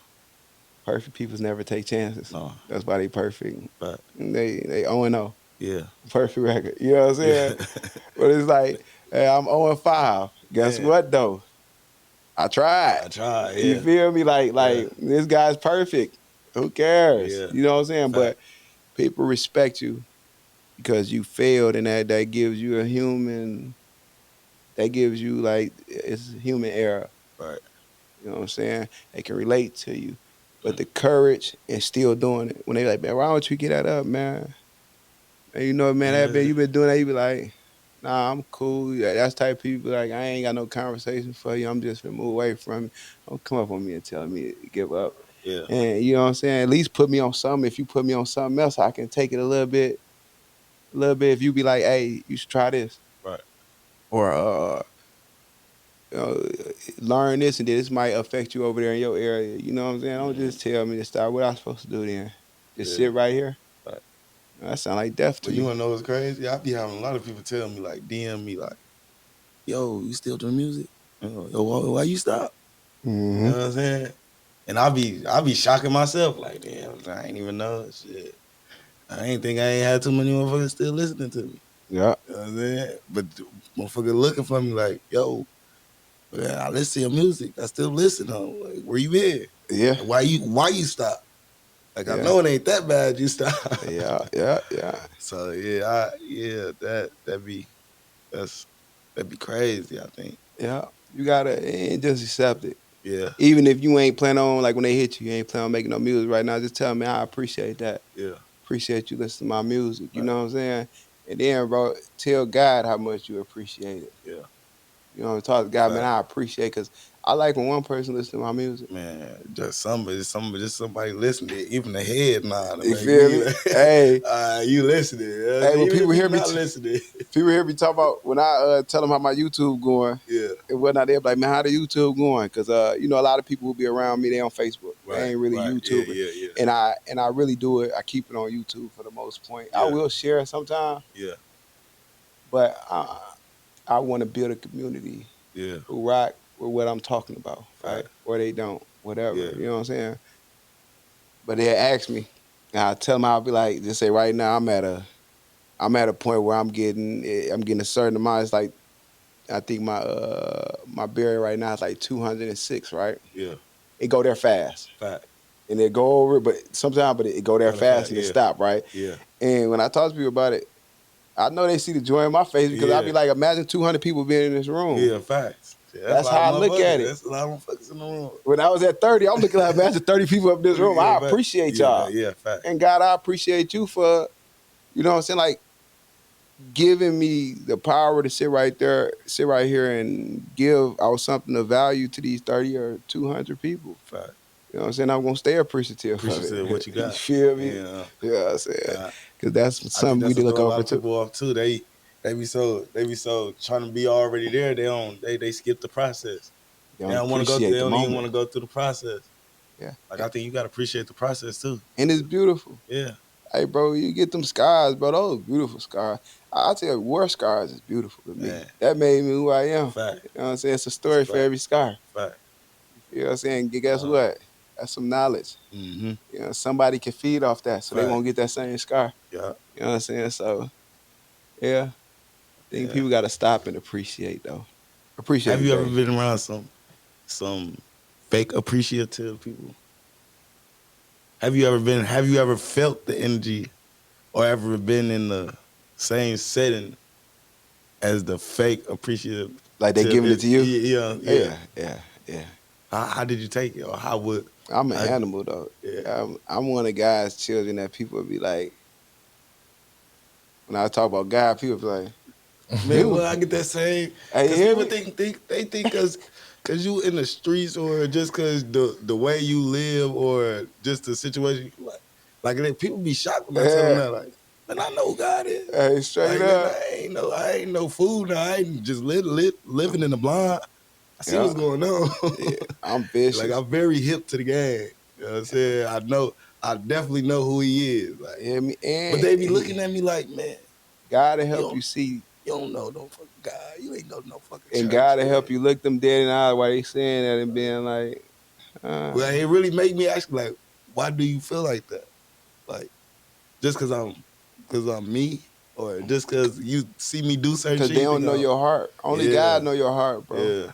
Perfect people never take chances. No. That's why they perfect. But And they 0-0. yeah. Perfect record. You know what I'm saying? Yeah. But it's like, hey, I'm 0-5. Guess Man, what though? I tried. I tried. You Yeah. feel me? Yeah. Like this guy's perfect. Who cares? Yeah. You know what I'm saying? Fact. But people respect you because you failed, and that gives you a human. That gives you like it's human error. Right. You know what I'm saying? They can relate to you. But Mm. the courage and still doing it. When they like, man, why don't you get that up, man? And you know, man, that been Yeah. you been doing that, you be like, nah, I'm cool. Yeah, that's type of people like I ain't got no conversation for you. I'm just gonna move away from you. Don't come up on me and tell me to give up. Yeah. And you know what I'm saying? At least put me on something. If you put me on something else, I can take it a little bit. A little bit. If you be like, hey, you should try this. Right. Or you know, learn this and this might affect you over there in your area. You know what I'm saying? Don't Mm. just tell me to start. What I supposed to do then? Just Yeah. sit right here? Right. That sound like death to But you me. wanna know what's crazy? I be having a lot of people tell me like DM me like, "Yo, you still doing music? Yo, why you stop?" You Mm-hmm. know what I'm saying? And I be shocking myself like, damn, I ain't even know shit. I ain't think I ain't had too many motherfuckers still listening to me. Yeah. You know what I'm saying? But motherfucker looking for me like, yo, man, I listen to your music. I still listen. Like, where you been? Yeah. Why you stop? Like I Yeah. know it ain't that bad. You stop. Yeah. Yeah. Yeah. So yeah, that's that'd be crazy. I think. Yeah. You gotta and just accept it. Yeah, Even if you ain't plan on like when they hit you, you ain't plan on making no music right now. Just tell me I appreciate that. yeah, Appreciate you listening to my music. You right, know what I'm saying? And then, bro, tell God how much you appreciate it. yeah. You know, talk to God, man. Fact. I appreciate because I like when one person listens to my music. Man, just somebody listening, even the head nod to You make feel me me? like, Hey, you listening. You know what I'm hey, saying? when Even people if you hear me, not listening. people hear me talk about when I tell them how my YouTube going Yeah, and whatnot. They're like, man, how the YouTube going? Because you know, a lot of people will be around me. They on Facebook. They right, ain't really right. Yeah, YouTubers, yeah, yeah, and I really do it. I keep it on YouTube for the most point. I yeah, will share it sometime, yeah, but I want to build a community yeah. who rock with what I'm talking about, right? Fact. Or they don't, whatever. Yeah, You know what I'm saying? But they ask me, and I tell them I'll be like, just say right now I'm at a point where I'm getting a certain amount. It's like I think my barrier right now is like 206, right? yeah. It go there fast. Fact. And it go over, but sometimes but it go there Got a fact. fast and it Yeah, stop, right? yeah, And when I talk to people about it, I know they see the joy in my face because I yeah, be like, imagine 200 people being in this room. yeah. Facts. Yeah, that's a That's lot how of I look at motherfuckers. it. That's a lot of motherfuckers in the room. When I was at 30, I'm looking like, imagine 30 people up in this room. Yeah, I fact. appreciate Yeah, y'all. yeah. Fact. And God, I appreciate you for, you know what I'm saying? Like giving me the power to sit right there, sit right here and give out something of value to these 30 or 200 people. Fact. You know what I'm saying? I'm going to stay appreciative of Appreciate it. what you You got. feel me? Yeah. You know what I'm saying? Uh, Because that's I think something we that's need to what look throw a lot over of to. people off too. They be so trying to be already there. They skip the process. They They don't don't want to go. They appreciate the don't even want moment. to go through the process. Yeah. Like I think you gotta appreciate the process too. And it's beautiful. Yeah, Hey, bro, you get them scars, bro. Those beautiful scars. I tell you, war scars is beautiful to me. man. That made me who I am. Fact. You know what I'm saying? It's a That's a story for fact. every scar. Fact. You know what I'm saying? Guess what? That's some knowledge. Mm-hmm. You know, somebody can feed off that, so they Fact. won't get that same scar. Yeah. You know what I'm saying? So yeah, I think Yeah. people got to stop and appreciate though. Appreciate Have the you ever day. been around some fake appreciative people? Have you ever felt the energy or ever been in the same setting as the fake appreciative? Like they giving it to you. Yeah, yeah. Yeah, yeah, yeah. How did you take it, or how would? I'm an I, animal though. yeah, I'm one of the guys' children that people be like. When I talk about God, people be like, man. "You, Well, I get that same hey, you because hear people me?" think because you in the streets or just because the way you live or just the situation people be shocked when I tell them Yeah, that like, man, I know who God is. hey, straight Like, man, up. I ain't no fool now. I ain't just living in the blind. I see Yeah, what's going on. yeah. I'm Like vicious. I'm very hip to the game. You know what I'm saying? I definitely know who he is. Like, You hear me? but And they be looking at me like, man, God to you help don't you see. You don't know no fucking God. You ain't go to no fucking And church. God to help you look them dead in the eye while they saying that and being like, Well, it really made me ask, like, why do you feel like that? Like, just cause I'm me, or just cause you see me do certain because shit, they you think don't know your heart. Only yeah, God know your heart, bro. yeah,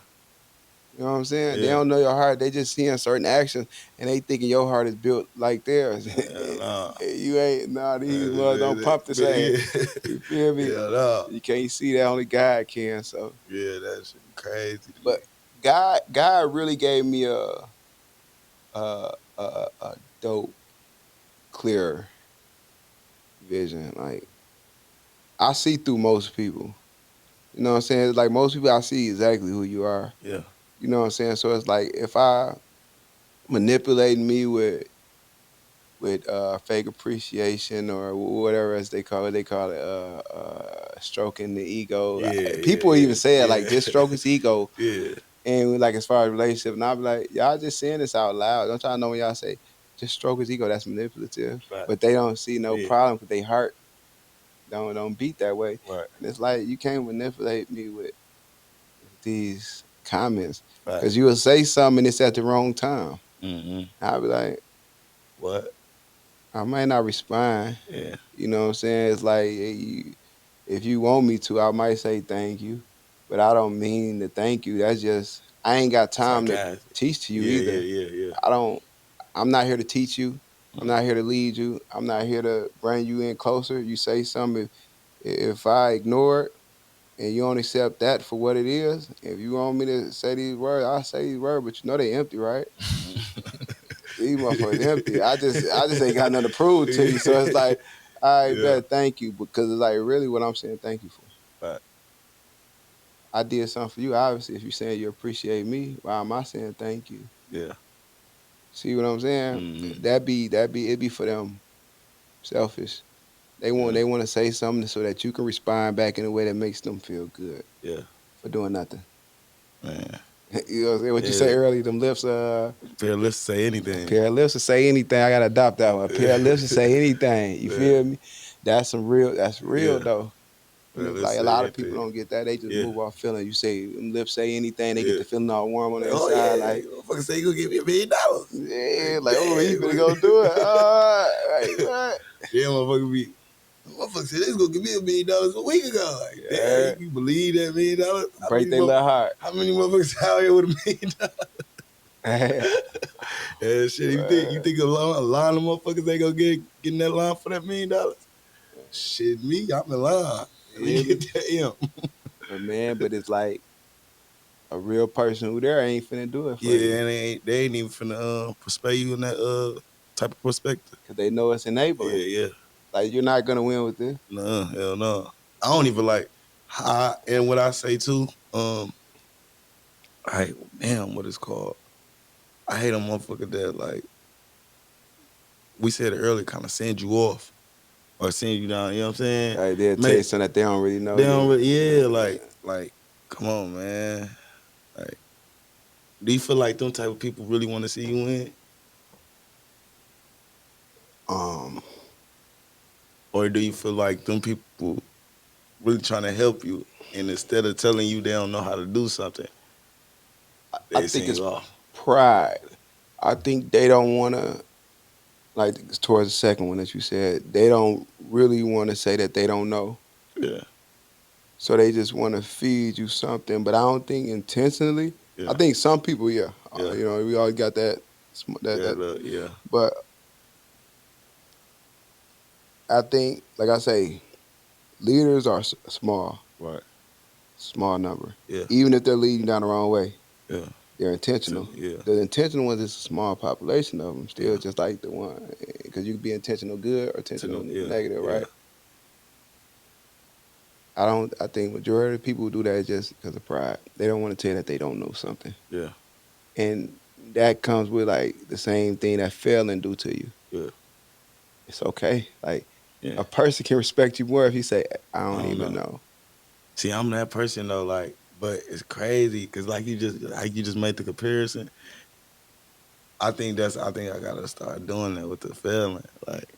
You know what I'm saying? They yeah, don't know your heart. They just seeing certain actions and they thinking your heart is built like theirs. yeah, nah. You ain't these was don't pump the same. Yeah, You feel me? yeah, nah. You can't see that only God can. So, Yeah, that shit crazy to me. but God really gave me a dope, clear vision. Like I see through most people. You know what I'm saying? Like most people, I see exactly who you are. Yeah, You know what I'm saying? So it's like if I manipulating me with fake appreciation or whatever as they call it stroking the ego. yeah, yeah, People yeah, even say it like yeah, just stroke his ego. yeah. And like as far as relationship, and I'll be like, y'all just saying this out loud. Don't y'all know when y'all say just stroke his ego? That's manipulative. Right. But they don't see no Yeah, problem because they heart don't beat that way. right, And it's like you can't manipulate me with these comments right. because you will say something and it's at the wrong time. Mm-hmm. I'll be like, What? I might not respond. Yeah, You know what I'm saying? It's like if you want me to, I might say thank you, but I don't mean to thank you. That's just I ain't got time to sarcastic. teach to you Yeah, yeah, either. yeah, yeah. I don't. I'm not here to teach you. I'm Mm. not here to lead you. I'm not here to bring you in closer. You say something. If I ignore it and you don't accept that for what it is, if you want me to say these words, I'll say these words. But you know they empty, right? These motherfuckers empty. I just ain't got nothing to prove to you. So it's like, I Yeah, bet thank you because it's like really what I'm saying thank you for. right. I did something for you. Obviously, if you're saying you appreciate me, why am I saying thank you? Yeah. See what I'm saying? Mm-hmm. That be it be for them selfish. Yeah, They want to say something so that you can respond back in a way that makes them feel good yeah, for doing nothing. man. You know what I'm saying? What you say Yeah, earlier, them lips fearless say a anything. pair of lips to say anything. I gotta adopt that one. A pair of lips to say anything. You Yeah, feel me? That's real yeah. though. And it's Fearless like a say lot of people anything. don't get that. They just Yeah, move off feeling. You say them lips say anything, they get yeah. the feeling all warm on Like, the oh inside. yeah, Like, you motherfucker say you gonna give me $1 million. yeah, Like, like, oh, he damn. finna go do it. Like, what? Yeah, motherfucker say this gonna give me $1 million a week ago. Like, damn, Yeah. you believe that $1 million? Break their little heart. How many motherfuckers out here with $1 million? Yeah. And shit, you think a line of motherfuckers ain't gonna get in that line for that $1 million? Shit, me, I'm in line. Let me Hear get me? that M. But man, but it's like a real person who there ain't finna do it for Yeah, you and they ain't even finna persuade you in that type of perspective. because they know it's enabling. Yeah, yeah. Like you're not gonna win with this. No, hell no. I don't even like how and what I say too. I damn what it's called. I hate a motherfucker that like we said it earlier, kind of send you off or send you down. You know what I'm saying? Like they'll tell you Make something that they don't really know. they don't Then really, yeah, like come on, man. Like, do you feel like them type of people really want to see you win, um, or do you feel like them people really trying to help you, and instead of telling you they don't know how to do something, I they think send it's you off? pride. I think they don't wanna like towards the second one that you said. They don't really want to say that they don't know. Yeah, So they just want to feed you something, but I don't think intentionally. I yeah, think some people, yeah, yeah, we all got that, yeah, yeah, but I think, like I say, leaders are small, right, small number. yeah, Even if they're leading down the wrong way, yeah, they're intentional. yeah, The intentional ones is a small population of them, still yeah, just like the one, because you can be intentional good or intentional yeah, negative, yeah, right? I don't. I think majority of people who do that just because of pride. They don't want to tell you that they don't know something. yeah, And that comes with like the same thing that failing do to you. yeah, It's okay. Like yeah. a person can respect you more if you say, "I I don't don't even know. know." See, I'm that person though, like, but it's crazy because like you just made the comparison. I think I gotta start doing that with the feeling. Like,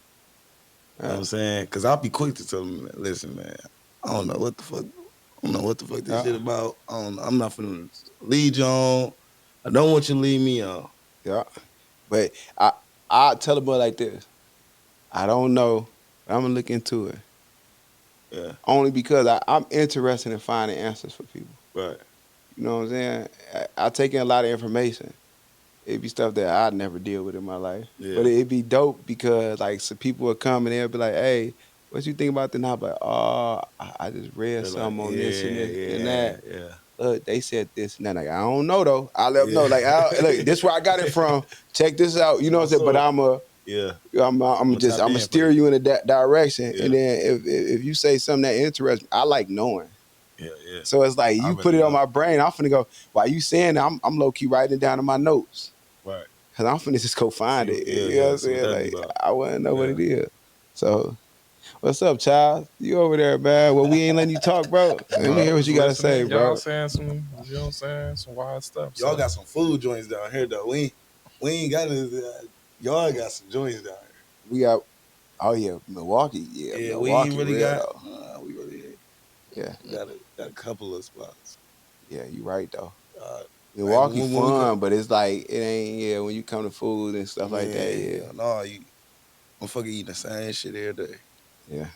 you know what Uh, I'm saying? Cause I'll be quick to tell them, listen, man, I don't know what the fuck. don't know what the fuck this Yeah. shit about. I don't know. I'm not finna lead you on. I don't want you to lead me on. Yeah. But I tell the boy like this. I don't know, but I'm gonna look into it. Yeah, Only because I'm interested in finding answers for people. right. You know what I'm saying? I take in a lot of information. It'd be stuff that I'd never deal with in my life. Yeah. But it'd be dope because like some people would come and they'll be like, hey, what you think about that? And I'll be like, oh, I just read They're like, something on this and yeah, this and yeah, that. yeah. Look, they said this and that. Like, I don't know though. I let them know. Yeah. Like, look, this where I got it from. Check this out. You know what I'm saying? But Also, I'm a yeah. I'm I'm just tap I'm gonna in for steer you. you in that direction. Yeah, And then if you say something that interests me, I like knowing. yeah, yeah. So it's like I you put really it on know. my brain. I'm finna go. While you saying that, I'm low key writing it down in my notes. Right. Cause I'm finna just go find See, it. yeah, You know what yeah. I'm See what saying? that be Like about. I wanna know what Yeah. it is. So what's up, child? You over there, man? Well, we ain't letting you talk, bro. Let me No, hear I'm what just you gotta say, listening. Y'all bro. saying some, you know what I'm saying, some wild stuff. Y'all So got some food joints down here though. We ain't got this. Y'all got some joints down We got oh yeah, Milwaukee. Yeah, here. Yeah, we ain't Milwaukee really real got. though. We really Yeah, got a couple of spots. yeah, you right though. Uh, like Milwaukee when we come, fun, but it's like it ain't. Yeah, when you come to food and stuff like that. man, Yeah, hell no, I'm fucking eating the same shit every day. yeah,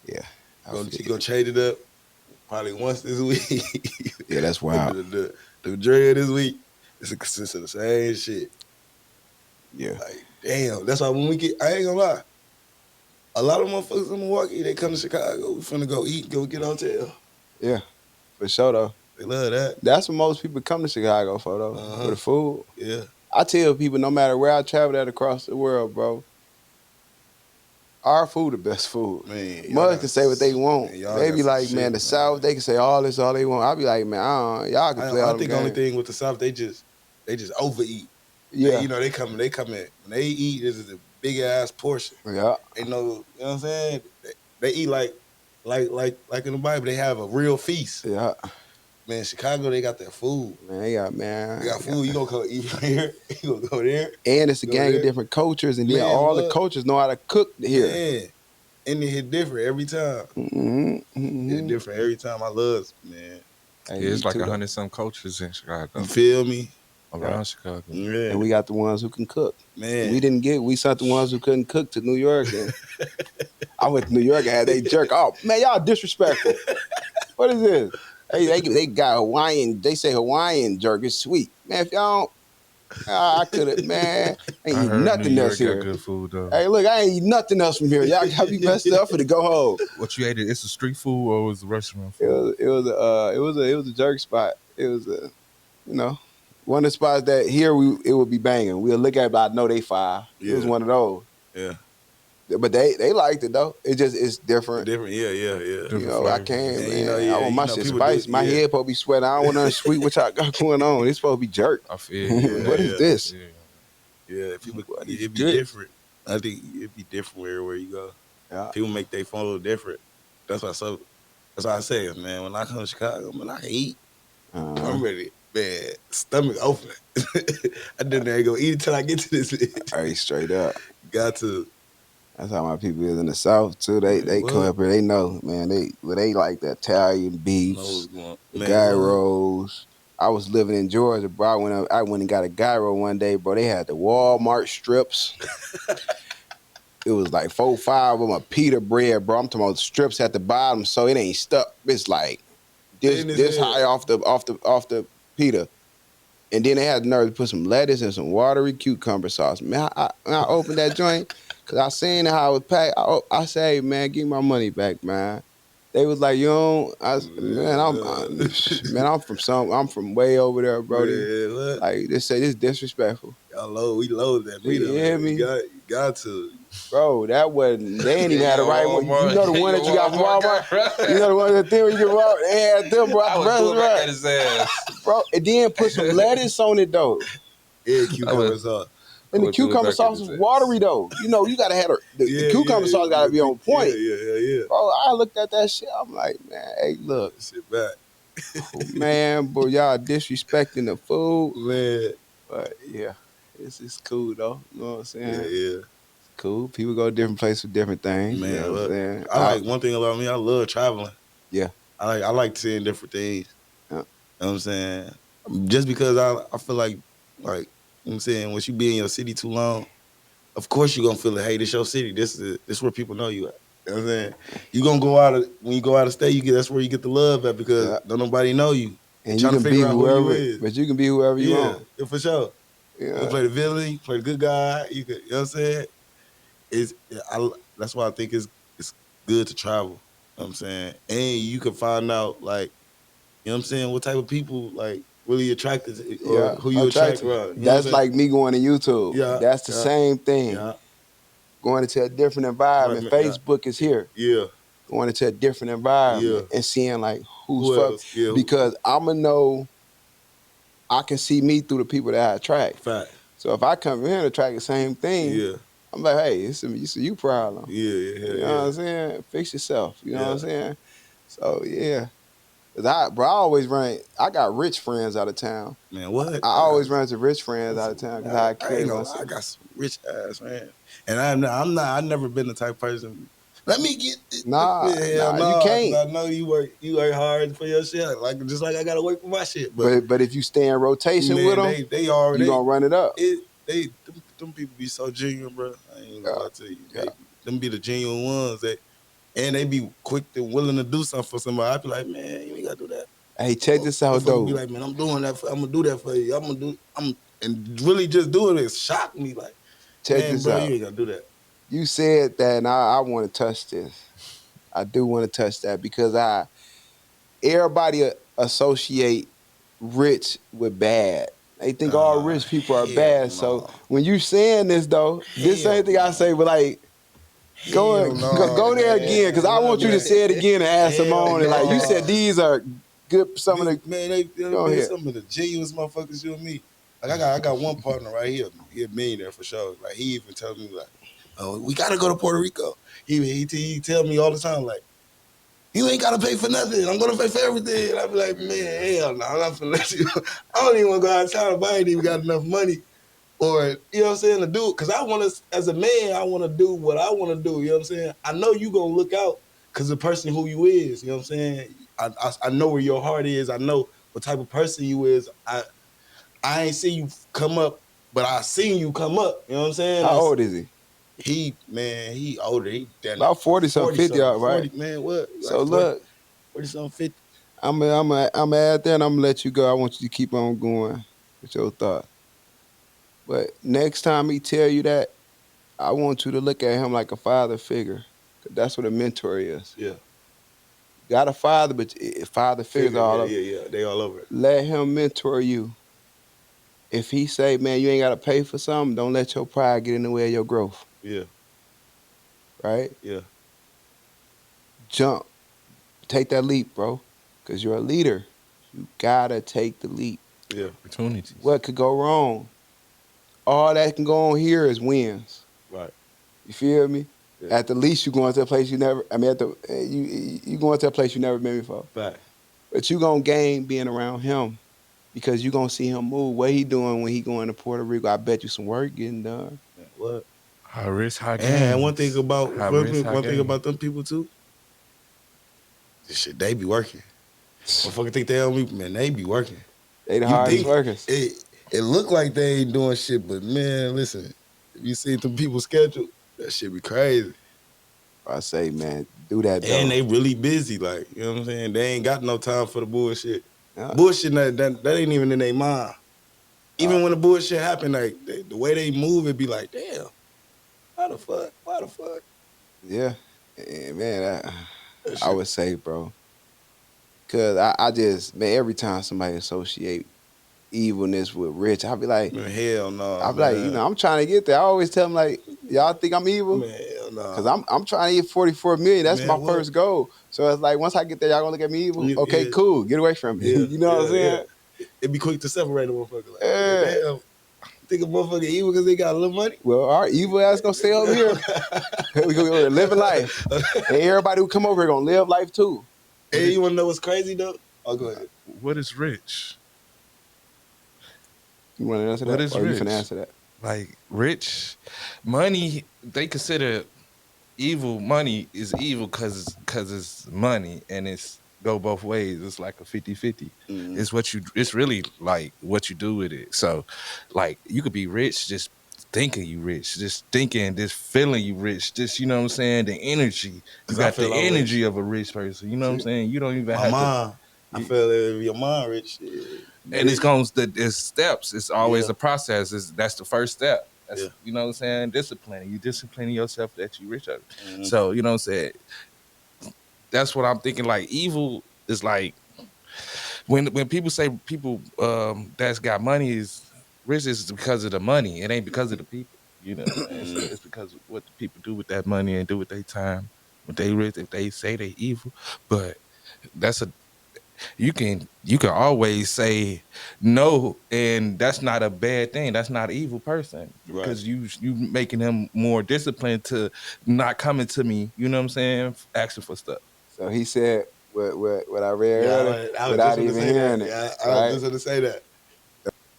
yeah. I Go feel go you. trade it up probably once this week. Yeah, that's And wild. the dread this week is a consist of the same shit. Yeah, Like, damn. That's why when we get, I ain't gonna lie. A lot of motherfuckers in Milwaukee, they come to Chicago. We finna go eat, go get a hotel. yeah, for sure though. They love that. That's what most people come to Chicago for though, Uh for huh. the food. Yeah. I tell people no matter where I travel at across the world, bro, our food the best food. Man, Mugs can say what they want. y'all They got be some like, man, shit, the man. South, they can say all this, all they want. I be like, man, y'all can play I all them think the only games. thing with the South, they just overeat. Yeah, They come in when they eat. This is a big ass portion. yeah, They know, you know what I'm saying. They eat like in the Bible. They have a real feast. yeah. Man, Chicago, they got their food. Man, they got man, They got food. You gonna go eat from here. You gonna go there. and it's a Go gang of there. different cultures, and then Man, all the what? cultures know how to cook here. Man, and it hit different every time. It's Mm-hmm. different every time. I love it, man. Hey, yeah, me it's like too though. 100 some cultures in You Chicago, feel me? Yeah. around Chicago. Yeah, And we got the ones who can cook. man. We sent the ones who couldn't cook to New York, and I went to New York and had they jerk off. Man, y'all disrespectful. What is this? They got Hawaiian. They say Hawaiian jerk is sweet. Man, if y'all don't, I could have. Man, I ain't I eat heard New nothing else York got here. good food though. Hey, look, I ain't eat nothing else from here. Y'all got me messed up for to go home. What you ate? It's a street food or was it restaurant It food? was a jerk spot. It was a one of the spots that here it would be banging. We'll look at it, but I know they fire. It was Yeah, one of those. yeah. But they liked it though. It's different. Different. Yeah, yeah, yeah. You Different know, I flavors. can't, And man. I want my shit people do. spicy. My Yeah, head supposed to be sweating. I don't want nothing sweet. What y'all got going on? It's supposed to be jerk. I feel you. Yeah, What is yeah. this? Yeah. yeah. People, What is it'd be this? different. I think it'd be different everywhere you go. Yeah. People make their phone a little different. That's why. That's why I say, man. When I come to Chicago, man, I can eat. I'm ready, man. Stomach open. I didn't there go eat until I get to this bitch. Hey, straight up. Got to. That's how my people is in the South too. Man, They come what? up here. They know, man. They like the Italian Know beefs, what's going. the Man, what? gyros. I was living in Georgia, bro. I went and got a gyro one day, bro. They had the Walmart strips. It was like 4-5 of them, a pita bread, bro. I'm talking about strips at the bottom, so it ain't stuck. It's like this Thin as this hell. high off the pita. And then they had the nerve to put some lettuce and some watery cucumber sauce. Man, I opened that joint because I seen how it was packed. I say, hey, man, give me my money back, man. They was like, you don't. Man, I'm from way over there, Brody. Man, what? Like they say, this disrespectful. Y'all low. We low that You pita, hear man. me? You got to. Bro, that wasn't. They ain't even had the right one. You Walmart. know the one that you got from Walmart. You know the one that thing when you get Walmart. They had them, bro. I At the was doing back at restaurant, his ass. bro. And then put some lettuce on it though. Yeah, I cucumber was, sauce. And I the would do it cucumber back at sauce his was ass. watery though. You know, you gotta have the cucumber sauce gotta be on point. Yeah. Bro, I looked at that shit. I'm like, man, hey, look, Sit back. man, bro, y'all disrespecting the food. Man. But yeah, it's cool though. You know what I'm saying? Yeah. It's cool. People go to different places for different things. Man, You know what I'm look. saying? I like one thing about me, I love traveling. Yeah. I like seeing different things. Yeah. You know what I'm saying? Just because I feel like you know what I'm saying, once you be in your city too long, of course you're gonna feel like, hey, this your city. This where people know you at. You know what I'm saying? You gonna go out of when you go out of state, that's where you get the love at because Yeah. don't nobody know you. They And you trying to can be figure out who you whoever, is. but you can be whoever you Yeah, want. for sure. You can Yeah. play the villain, you play the good guy. You know what I'm saying? It's that's why I think it's good to travel. You know what I'm saying? And you can find out like, you know what I'm saying, what type of people like really attracted to, or Yeah. who you attract Attractive. around. You know what I'm That's saying? like me going to YouTube. Yeah, That's the yeah, same thing. yeah. Going into a different environment. Environment, yeah. Facebook is here. Yeah, Going into a different yeah. environment and seeing like who's Who fuck. else? Yeah, Because I'ma know I can see me through the people that I attract. fact. So if I come in and attract the same thing, Yeah, I'm like, hey, it's a you problem. yeah, yeah, You know what yeah, I'm saying? Fix yourself. You know what yeah. I'm saying? So yeah. Cause I always run. I got rich friends out of town. Man, what? I always run into rich friends out of town because Man, I I carry ain't gonna lie, I myself. got some rich ass man, and I've never been the type of person. Let me get Nah, hell nah, you no, because can't. I know you work hard for your shit, like just like I gotta work for my shit. But But if you stay in rotation with man, them, they you already gonna run it up. them people be so genuine, bro. I ain't gonna Yeah, lie to you. yeah. Them be the genuine ones and they be quick and willing to do something for somebody. I be like, man, you ain't gotta do that. Hey, check this out Motherfucker be though. like, man, I'm doing that. I'm gonna do that for you. And really just doing it shocked me. Like, Check man, this bro, you out. ain't gotta do that. You said that, and I want to touch this. I do want to touch that because everybody associate rich with bad. They think all rich people are Hell bad. So no. when you saying this though, this Hell ain't thing I say, no. but like Hell no, go there again because I want you to man. say it again and add some Hell on it. Like you said, no. these are good. Some of the Man, go they ahead. some of the genuine motherfuckers you and me. Like I got one partner right here. He a millionaire for sure. Like he even tells me like, oh, we gotta go to Puerto Rico. He tell me all the time like, you ain't gotta pay for nothing. I'm gonna pay for everything. And I be like, man, hell no, I'm not finna let you. I don't even wanna go out of town if I ain't even got enough money. Or, you know what I'm saying, to do it. Cause I wanna, as a man, I wanna do what I wanna do. You know what I'm saying? I know you gonna look out cause the person who you is, you know what I'm saying? I know where your heart is. I know what type of person you is. I ain't see you come up, but I seen you come up. You know what I'm saying? How old is he? He older. He down at About 40 something, 40 50, something. all right. 40, man, what? Like So 40, look, 40 something, 50. I'm at there and I'm gonna let you go. I want you to keep on going with your thought. But next time he tell you that, I want you to look at him like a father figure. 'Cause that's what a mentor is. Yeah. Got a father, but father figures Figure, all yeah, over. yeah, yeah. They all over it. Let him mentor you. If he say, man, you ain't gotta pay for something, don't let your pride get in the way of your growth. Yeah, Right? yeah, Jump. Take that leap, bro. Cause you're a leader. You gotta take the leap. yeah. Opportunities. What could go wrong? All that can go on here is wins. Right. You feel me? Yeah. At the least you going to a place you never. I mean, at the you going to a place you never been before. Fact. But you gonna gain being around him because you gonna see him move. What he doing when he going to Puerto Rico? I bet you some work getting done. Man, what? High risk, high And gains. High risk, high one thing gain. about them people too, this shit they be working. Motherfucker think they on me, man, they be working. They the You hardest think workers. it look like they ain't doing shit, but man, listen, if you see them people schedule, that shit be crazy. I say, man, do that And though. they really busy, like, you know what I'm saying? They ain't got no time for the bullshit. Yeah. Bullshit that ain't even in their mind. Even when the bullshit happen, like the way they move, it be like, damn, how the fuck? Why the fuck? Yeah, man, That I shit. would say, bro, cause I just man, every time somebody associate evilness with rich, Man, hell no, I be like, man. I'm trying to get there. I always tell them like, y'all think I'm evil? Man, hell Cause no. I'm trying to get 44 million. That's my Man, what? first goal. So it's like once I get there, y'all gonna look at me evil. Okay, Yeah, cool. Get away from me. yeah, You know what I'm yeah, yeah. saying? It be quick to separate a motherfucker. Like, man, Yeah. damn. Think a motherfucker evil because they got a little money? Well, our evil ass gonna stay over here. We're living life, and everybody who come over here gonna live life too. Hey, you wanna know what's crazy though? Oh, go ahead. What is rich? You want to answer What that, is or you finna rich? answer that? Like rich money, they consider evil money is evil because it's money and it's go both ways. It's like a 50-50. Mm-hmm. It's really like what you do with it. So like you could be rich just thinking you rich, just thinking, just feeling you rich, just you know what I'm saying, the energy. You Cause I got the feel I'm rich. energy of a rich person, you know what I'm See, saying? You don't even My have to mom, I you, feel if your mom rich, and it's bitch. going to there's steps. It's always Yeah, a process. That's the first step. yeah. That's you know what I'm saying, disciplining. You disciplining yourself that you rich. Mm-hmm. So, you know what I'm saying? That's what I'm thinking. Like evil is like when people say people that's got money is rich is because of the money. It ain't because of the people. You know what I'm saying? Mm-hmm. It's because of what the people do with that money and do with their time. When they rich, if they say they evil, but that's a you can always say no, and that's not a bad thing. That's not an evil person Right. because you making him more disciplined to not coming to me. You know what I'm saying? Asking for stuff. so he said what I read Yeah, earlier I was just without gonna even say that. hearing it, Yeah, I was right? just gonna say that.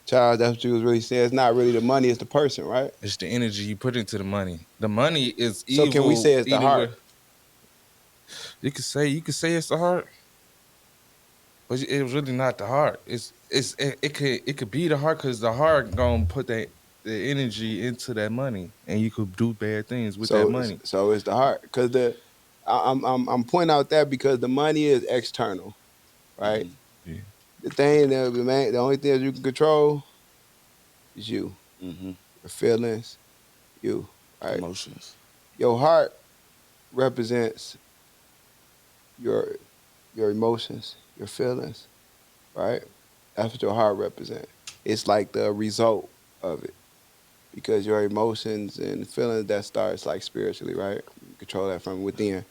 Charles, that's what you was really saying. It's not really the money, it's the person, right? It's the energy you put into the money. The money is So can we say evil it's the either heart? way. You could say it's the heart, but it's really not the heart. It could be the heart because the heart gonna put the energy into that money, and you could do bad things with that So money. so it's the heart because I'm pointing out that because the money is external, right? Mm-hmm. Yeah. The only thing that you can control is you, Mm-hmm. your feelings, you, right? Emotions. Your heart represents your your emotions, your feelings, right? That's what your heart represents. It's like the result of it because your emotions and feelings that starts like spiritually, right? You control that from within.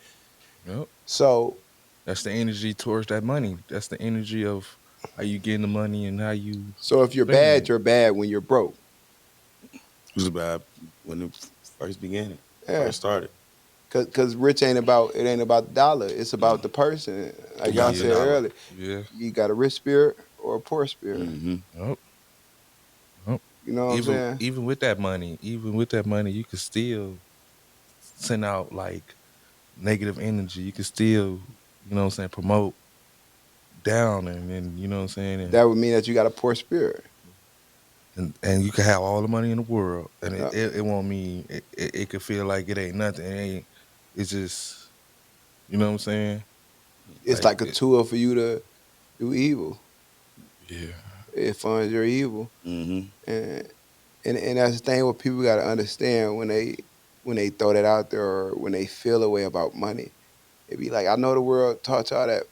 Yep. So That's the energy towards that money. That's the energy of how you getting the money and how you so if you're spending bad, it. you're bad when you're broke. It was bad when it first began. Yeah, First started. cause rich ain't about it. Ain't about the dollar. It's about the person. Like y'all Not the Yeah. said dollar. earlier, Yeah. you got a rich spirit or a poor spirit. Mm-hmm. Yep. Yep. You know what I'm Even saying? even with that money, you could still send out like negative energy. You could still, you know what I'm saying, promote down and you know what I'm saying, That would mean that you got a poor spirit. and you could have all the money in the world and it, Yeah. it, it won't mean it could feel like it ain't nothing. It's just you know what I'm saying? It's Like like a tool for you to do evil. yeah. It funds your evil, Mm-hmm. and and that's the thing. What people got to understand when they throw that out there or when they feel a way about money, they be like, I know the world taught y'all that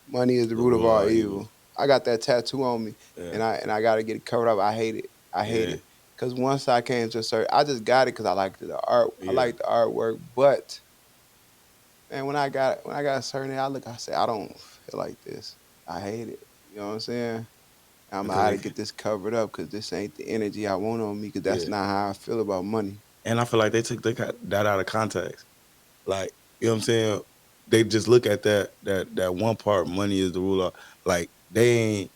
money is the The root of rule of all all evil. evil. I got that tattoo on me, Yeah. and I got to get it covered up. I hate it. I hate Yeah. it because once I came to a certain, I just got it because I liked the art. I Yeah. like the artwork, but man, when I got a certain, I look, I say, I don't feel like this. I hate it. You know what I'm saying? I'm Because how to they get this covered up because this ain't the energy I want on me because that's yeah. not how I feel about money. And I feel like they took that out of context. Like, you know what I'm saying? They just look at that one part, money is the ruler. Like they ain't,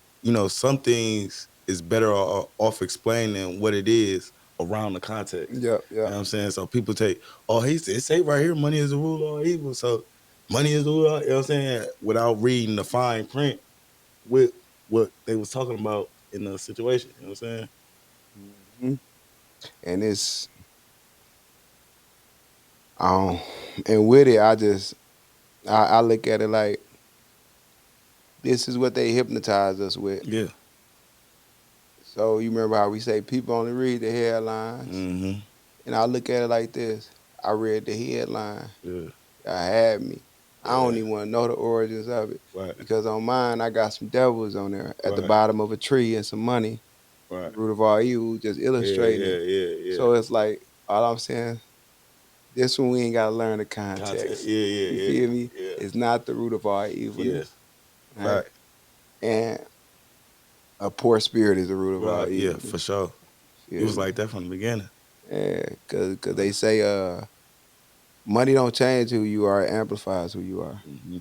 some things is better off explaining what it is around the context. Yeah, You yeah. know what I'm saying? So people take, oh, it say right here, money is the ruler of evil. So money is the ruler, you know what I'm saying? Without reading the fine print with what they was talking about in the situation. You know what I'm saying? hmm And it's um, and with it, I look at it like this is what they hypnotize us with. Yeah. So you remember how we say people only read the headlines, Mm-hmm. and I look at it like this: I read the headline, Yeah. I had me. I don't Yeah. even want to know the origins of it Right. because on mine I got some devils on there at the Right. bottom of a tree and some money. The Right. root of all evil, just Yeah. illustrating Yeah. it. Yeah. Yeah. So it's like all I'm saying. This one we ain't gotta learn the Content. context. Yeah. You Yeah. feel me? Yeah. It's not the root of all Yeah. Yeah. evilness, right? Fact. And a poor spirit is the root of all Right. Yeah. For evilness. sure. It Feel was me? like that from the beginning. Yeah, cause they say money don't change who you are, it amplifies who you are. Mm-hmm.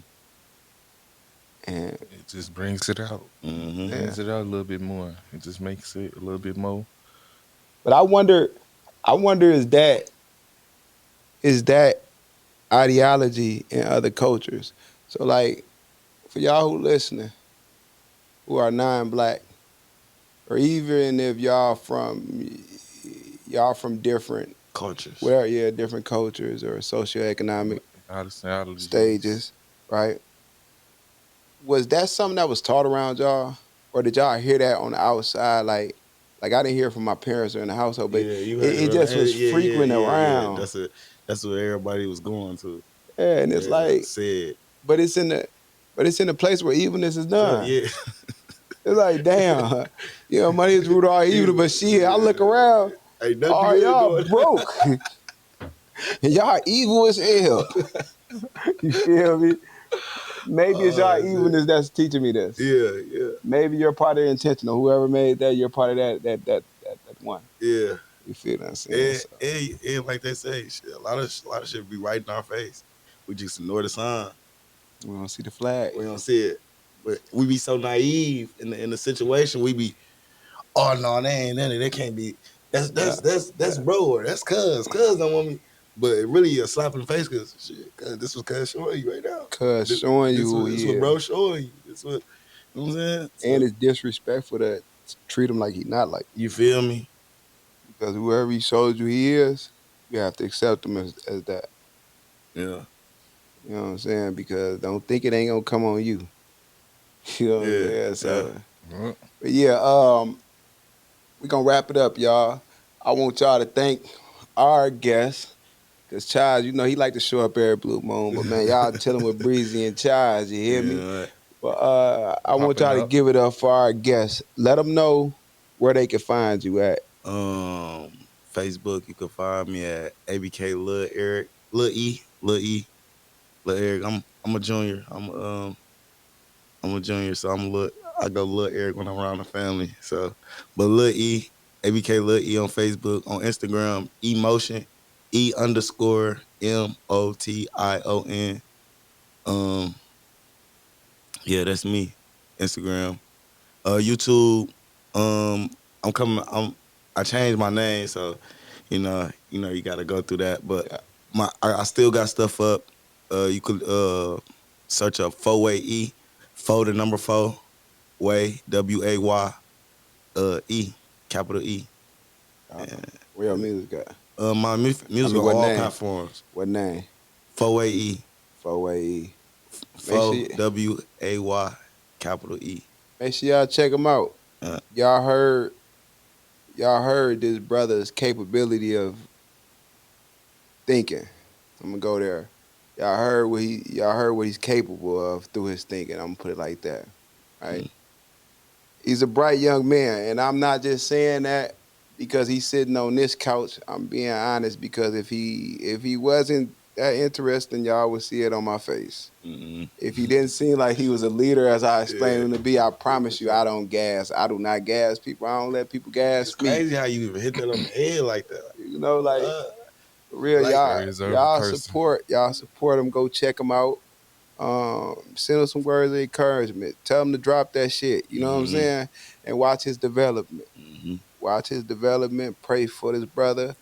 And It just brings it out. Mm-hmm. yeah. Brings it out a little bit more. It just makes it a little bit more. But I wonder is that ideology in other cultures. So like for y'all who listening, who are non-black, or even if y'all from different, Cultures. well, yeah, different cultures or socioeconomic Nationalities. stages, right? Was that something that was taught around y'all, or did y'all hear that on the outside? Like I didn't hear it from my parents or in the household, but Yeah, you heard it it. just was Yeah, yeah, frequent yeah, yeah. around. That's what everybody was going to. Yeah, and it's Yeah, like, said. but it's in the, but it's in the place where evenness is done. Yeah. It's like, damn, you know, money is root of all evil, but shit, I look around, Ain't nothing oh, good y'all going. broke, and y'all evil as hell. You feel me? Maybe it's y'all Oh shit. evenness that's teaching me this. Yeah, yeah, Maybe you're part of the intentional. Whoever made that, you're part of that one. yeah. You feel what I'm saying? And, So and like they say, shit, a lot of shit be right in our face. We just ignore the sign. we don't see the flag. We don't see it. But we be so naive in the situation. We be, oh no, they ain't in it. They can't be. Yeah, That's yeah. bro or that's cuz. Cuz don't want me. But it really a slap in the face because shit, cuz this was cuz showing you right now. Cuz showing you who This he what is. bro showing you. This what you know what I'm saying? And So it's disrespectful to treat him like he not like you. you feel me? Because whoever he showed you he is, you have to accept him as that. Yeah. You know what I'm saying? Because don't think it ain't gonna come on you. You know what I'm Yeah. saying? Yeah. So but yeah, we gonna wrap it up, y'all. I want y'all to thank our guest. Cause Chaz, you know, he like to show up every blue moon, but man, y'all chilling with Breezy and Chaz, you hear me? Yeah. But I want Popping y'all to up. give it up for our guests. Let them know where they can find you at. Facebook, you can find me at ABK Lil Eric, Lil Eric. I'm a junior. I'm a junior, so I go Lil Eric when I'm around the family. So, but Lil E, ABK Lil E on Facebook, on Instagram, Emotion, E_MOTION. Um, yeah, that's me. Instagram. YouTube. Um, I'm coming. I changed my name, so you got to go through that. But Yeah, I still got stuff up. You could search up 4-Way E, 4 the number 4 way WAY E, capital E. And where your music at? my I music mean, on what all name? platforms. What name? 4-Way E, 4AE. Make sure 4 WAY, capital E. y'all check them out. Uh, Y'all heard this brother's capability of thinking. I'm gonna go there. Y'all heard what he's capable of through his thinking. I'm gonna put it like that. Right? mm, He's a bright young man, and I'm not just saying that because he's sitting on this couch. I'm being honest because if he wasn't that interesting, y'all would see it on my face. mm, If he didn't seem like he was a leader as I explained yeah. him to be, I promise you, I don't gas. I do not gas people. I don't let people gas It's me. crazy how you even hit that on the head like that. You know, like Uh, for real, like y'all, Very reserved y'all person. support, y'all support him. Go check him out. Send him some words of encouragement. Tell him to drop that shit. You know what I'm mm-hmm, saying? And watch his development. mm-hmm, Watch his development. Pray for this brother.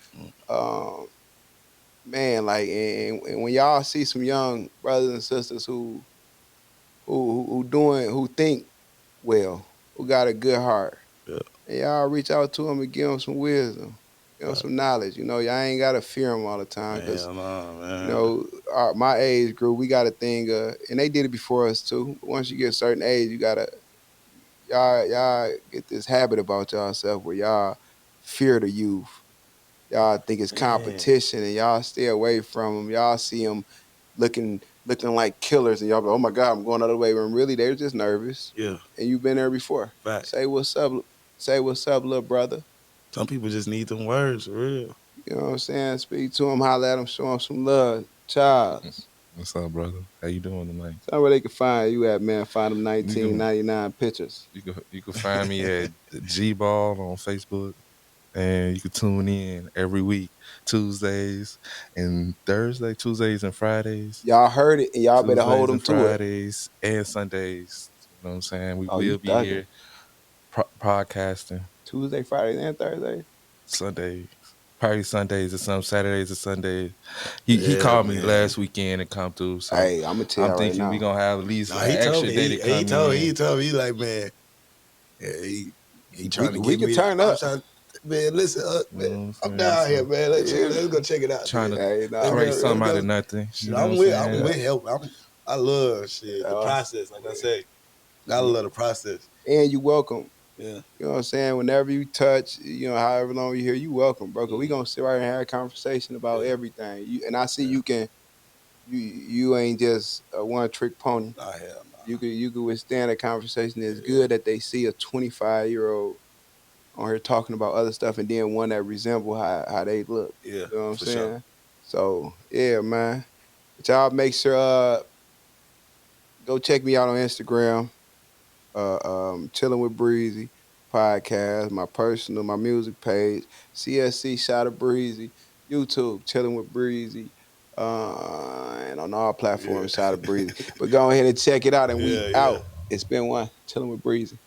Um, man, like, and when y'all see some young brothers and sisters who think well, who got a good heart, yeah, and y'all reach out to them and give them some wisdom, give them right. some knowledge. You know, y'all ain't gotta fear them all the time because Hell no, you man. know my age group, we got a thing, and they did it before us too. But once you get a certain age, you gotta y'all get this habit about yourself where y'all fear the youth. Y'all think it's Man, competition, and y'all stay away from them. Y'all see them looking like killers, and y'all be, oh my god, I'm going the other way. When really they're just nervous, yeah, and you've been there before. fact. Say what's up, little brother. Some people just need them words for real. You know what I'm saying? Speak to him, holler at him, show him some love. Charles. What's up, brother? How you doing tonight? Tell where they can find you at, man. Find them You can 1999 pictures. you can find me at G Ball on Facebook, and you can tune in every week, Tuesdays and Fridays, Y'all heard it, and y'all better hold Tuesdays them and to it. Fridays and Sundays. You know what I'm saying? We Oh, you will be thugging. here podcasting Tuesday, Friday, and Thursday. Sunday. Probably Sundays or some Saturdays or Sundays. He Yeah, called me man. last weekend and come through. So Hey, I'm gonna tell I'm y'all right thinking we now. gonna have at least Nah, an he told extra me. day to He come told me. in. He told me. He like, man. Yeah, he trying to We get can me. turn I'm up. trying. Man, listen, You man. know what I'm I'm saying? down here, So man. Yeah. Let's go check it out, trying then. to Hey, Let's nah. create go. Let's something out go. of nothing. Shit, You know what I'm saying? I'm with help. I love shit. The Uh, process, like I say. I love the process. and you welcome. Yeah. You know what I'm saying? Whenever you touch, however long you here, you welcome, bro. Cause we gonna sit right here and have a conversation about Yeah. everything. And I see Yeah. you ain't just a one trick pony. Nah, hell nah. You could withstand a conversation. It's Yeah. good that they see a 25-year-old on here talking about other stuff and then one that resemble how they look. Yeah, You know what I'm for sure. saying? So yeah, man. But y'all make sure go check me out on Instagram. Chilling with Breezy podcast, my music page, CSC Shot of Breezy, YouTube, Chilling with Breezy, and on all Yeah. platforms, Shot of Breezy. But go ahead and check it out, and we Yeah, yeah. out. It's been one, Chilling with Breezy.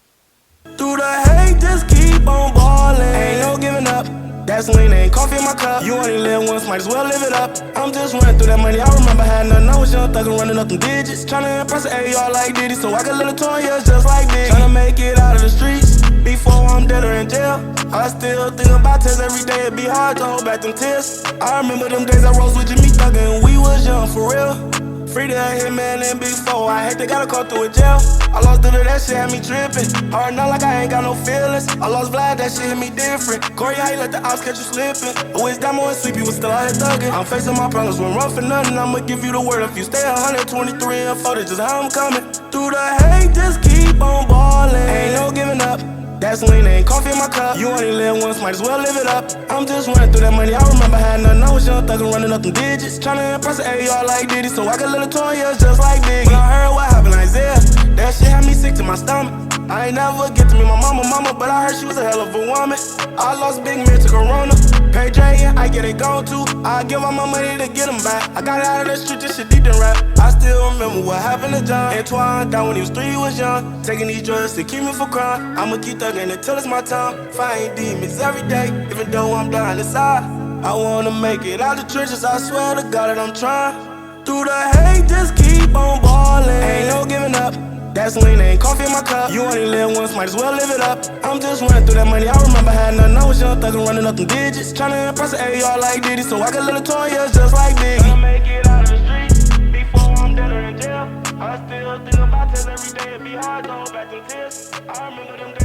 Through the hate, just keep on ballin'. Ain't no giving up. That's lean, ain't coffee in my cup. You only live once, might as well live it up. I'm just running through that money. I remember had nothing. I was young, thuggin' running up them digits. Tryna impress an AR like Diddy, so I got little toys just like Biggie. Tryna make it out of the streets before I'm dead or in jail. I still think about tears every day. It'd be hard to hold back them tears. I remember them days I rose with Jimmy thuggin'. We was young for real. Free to hit man and big four. I hate they gotta call through a jail. I lost due to that shit, had me trippin'. Hard not like I ain't got no feelings. I lost Vlad, that shit hit me different. Corey, how you let the ops catch you slippin'? Always Damo and Sleepy was still out here thuggin'. I'm facing my problems when run for nothing. I'ma give you the word if you stay 123 and 40, just how I'm coming. Through the hate, just keep on ballin'. Ain't no giving up. That's lean, ain't coffee in my cup. You only live once, might as well live it up. I'm just running through that money. I remember had nothing. I was young, thuggin' running up them digits. Tryna impress an AR like Diddy, so I got little toys just like Biggie. When I heard what happened, Isaiah, that shit had me sick to my stomach. I ain't never get to meet my mama, but I heard she was a hell of a woman. I lost big man to Corona. Pay Dre, I get it gone too. I give all my money to get him back. I got out of the street, this shit deep in rap. I still remember what happened to John. Antoine down when he was 3, he was young. Taking these drugs to keep me from crime. I'ma keep thugging until it's my time. Fighting demons every day, even though I'm dying inside. I wanna make it out the trenches, I swear to God that I'm trying. Through the hate, just keep on ballin'. Ain't no giving up. That's lean, ain't coffee in my cup. You only live once, might as well live it up. I'm just running through that money. I remember had nothing. I was young, thuggin' running up them digits. Tryna impress an AR like Diddy, so I got little toys just like Biggie. Tryna make it out of the streets before I'm dead or in jail. I still think about tears every day. It'd be hard to hold back them tears. I remember them days.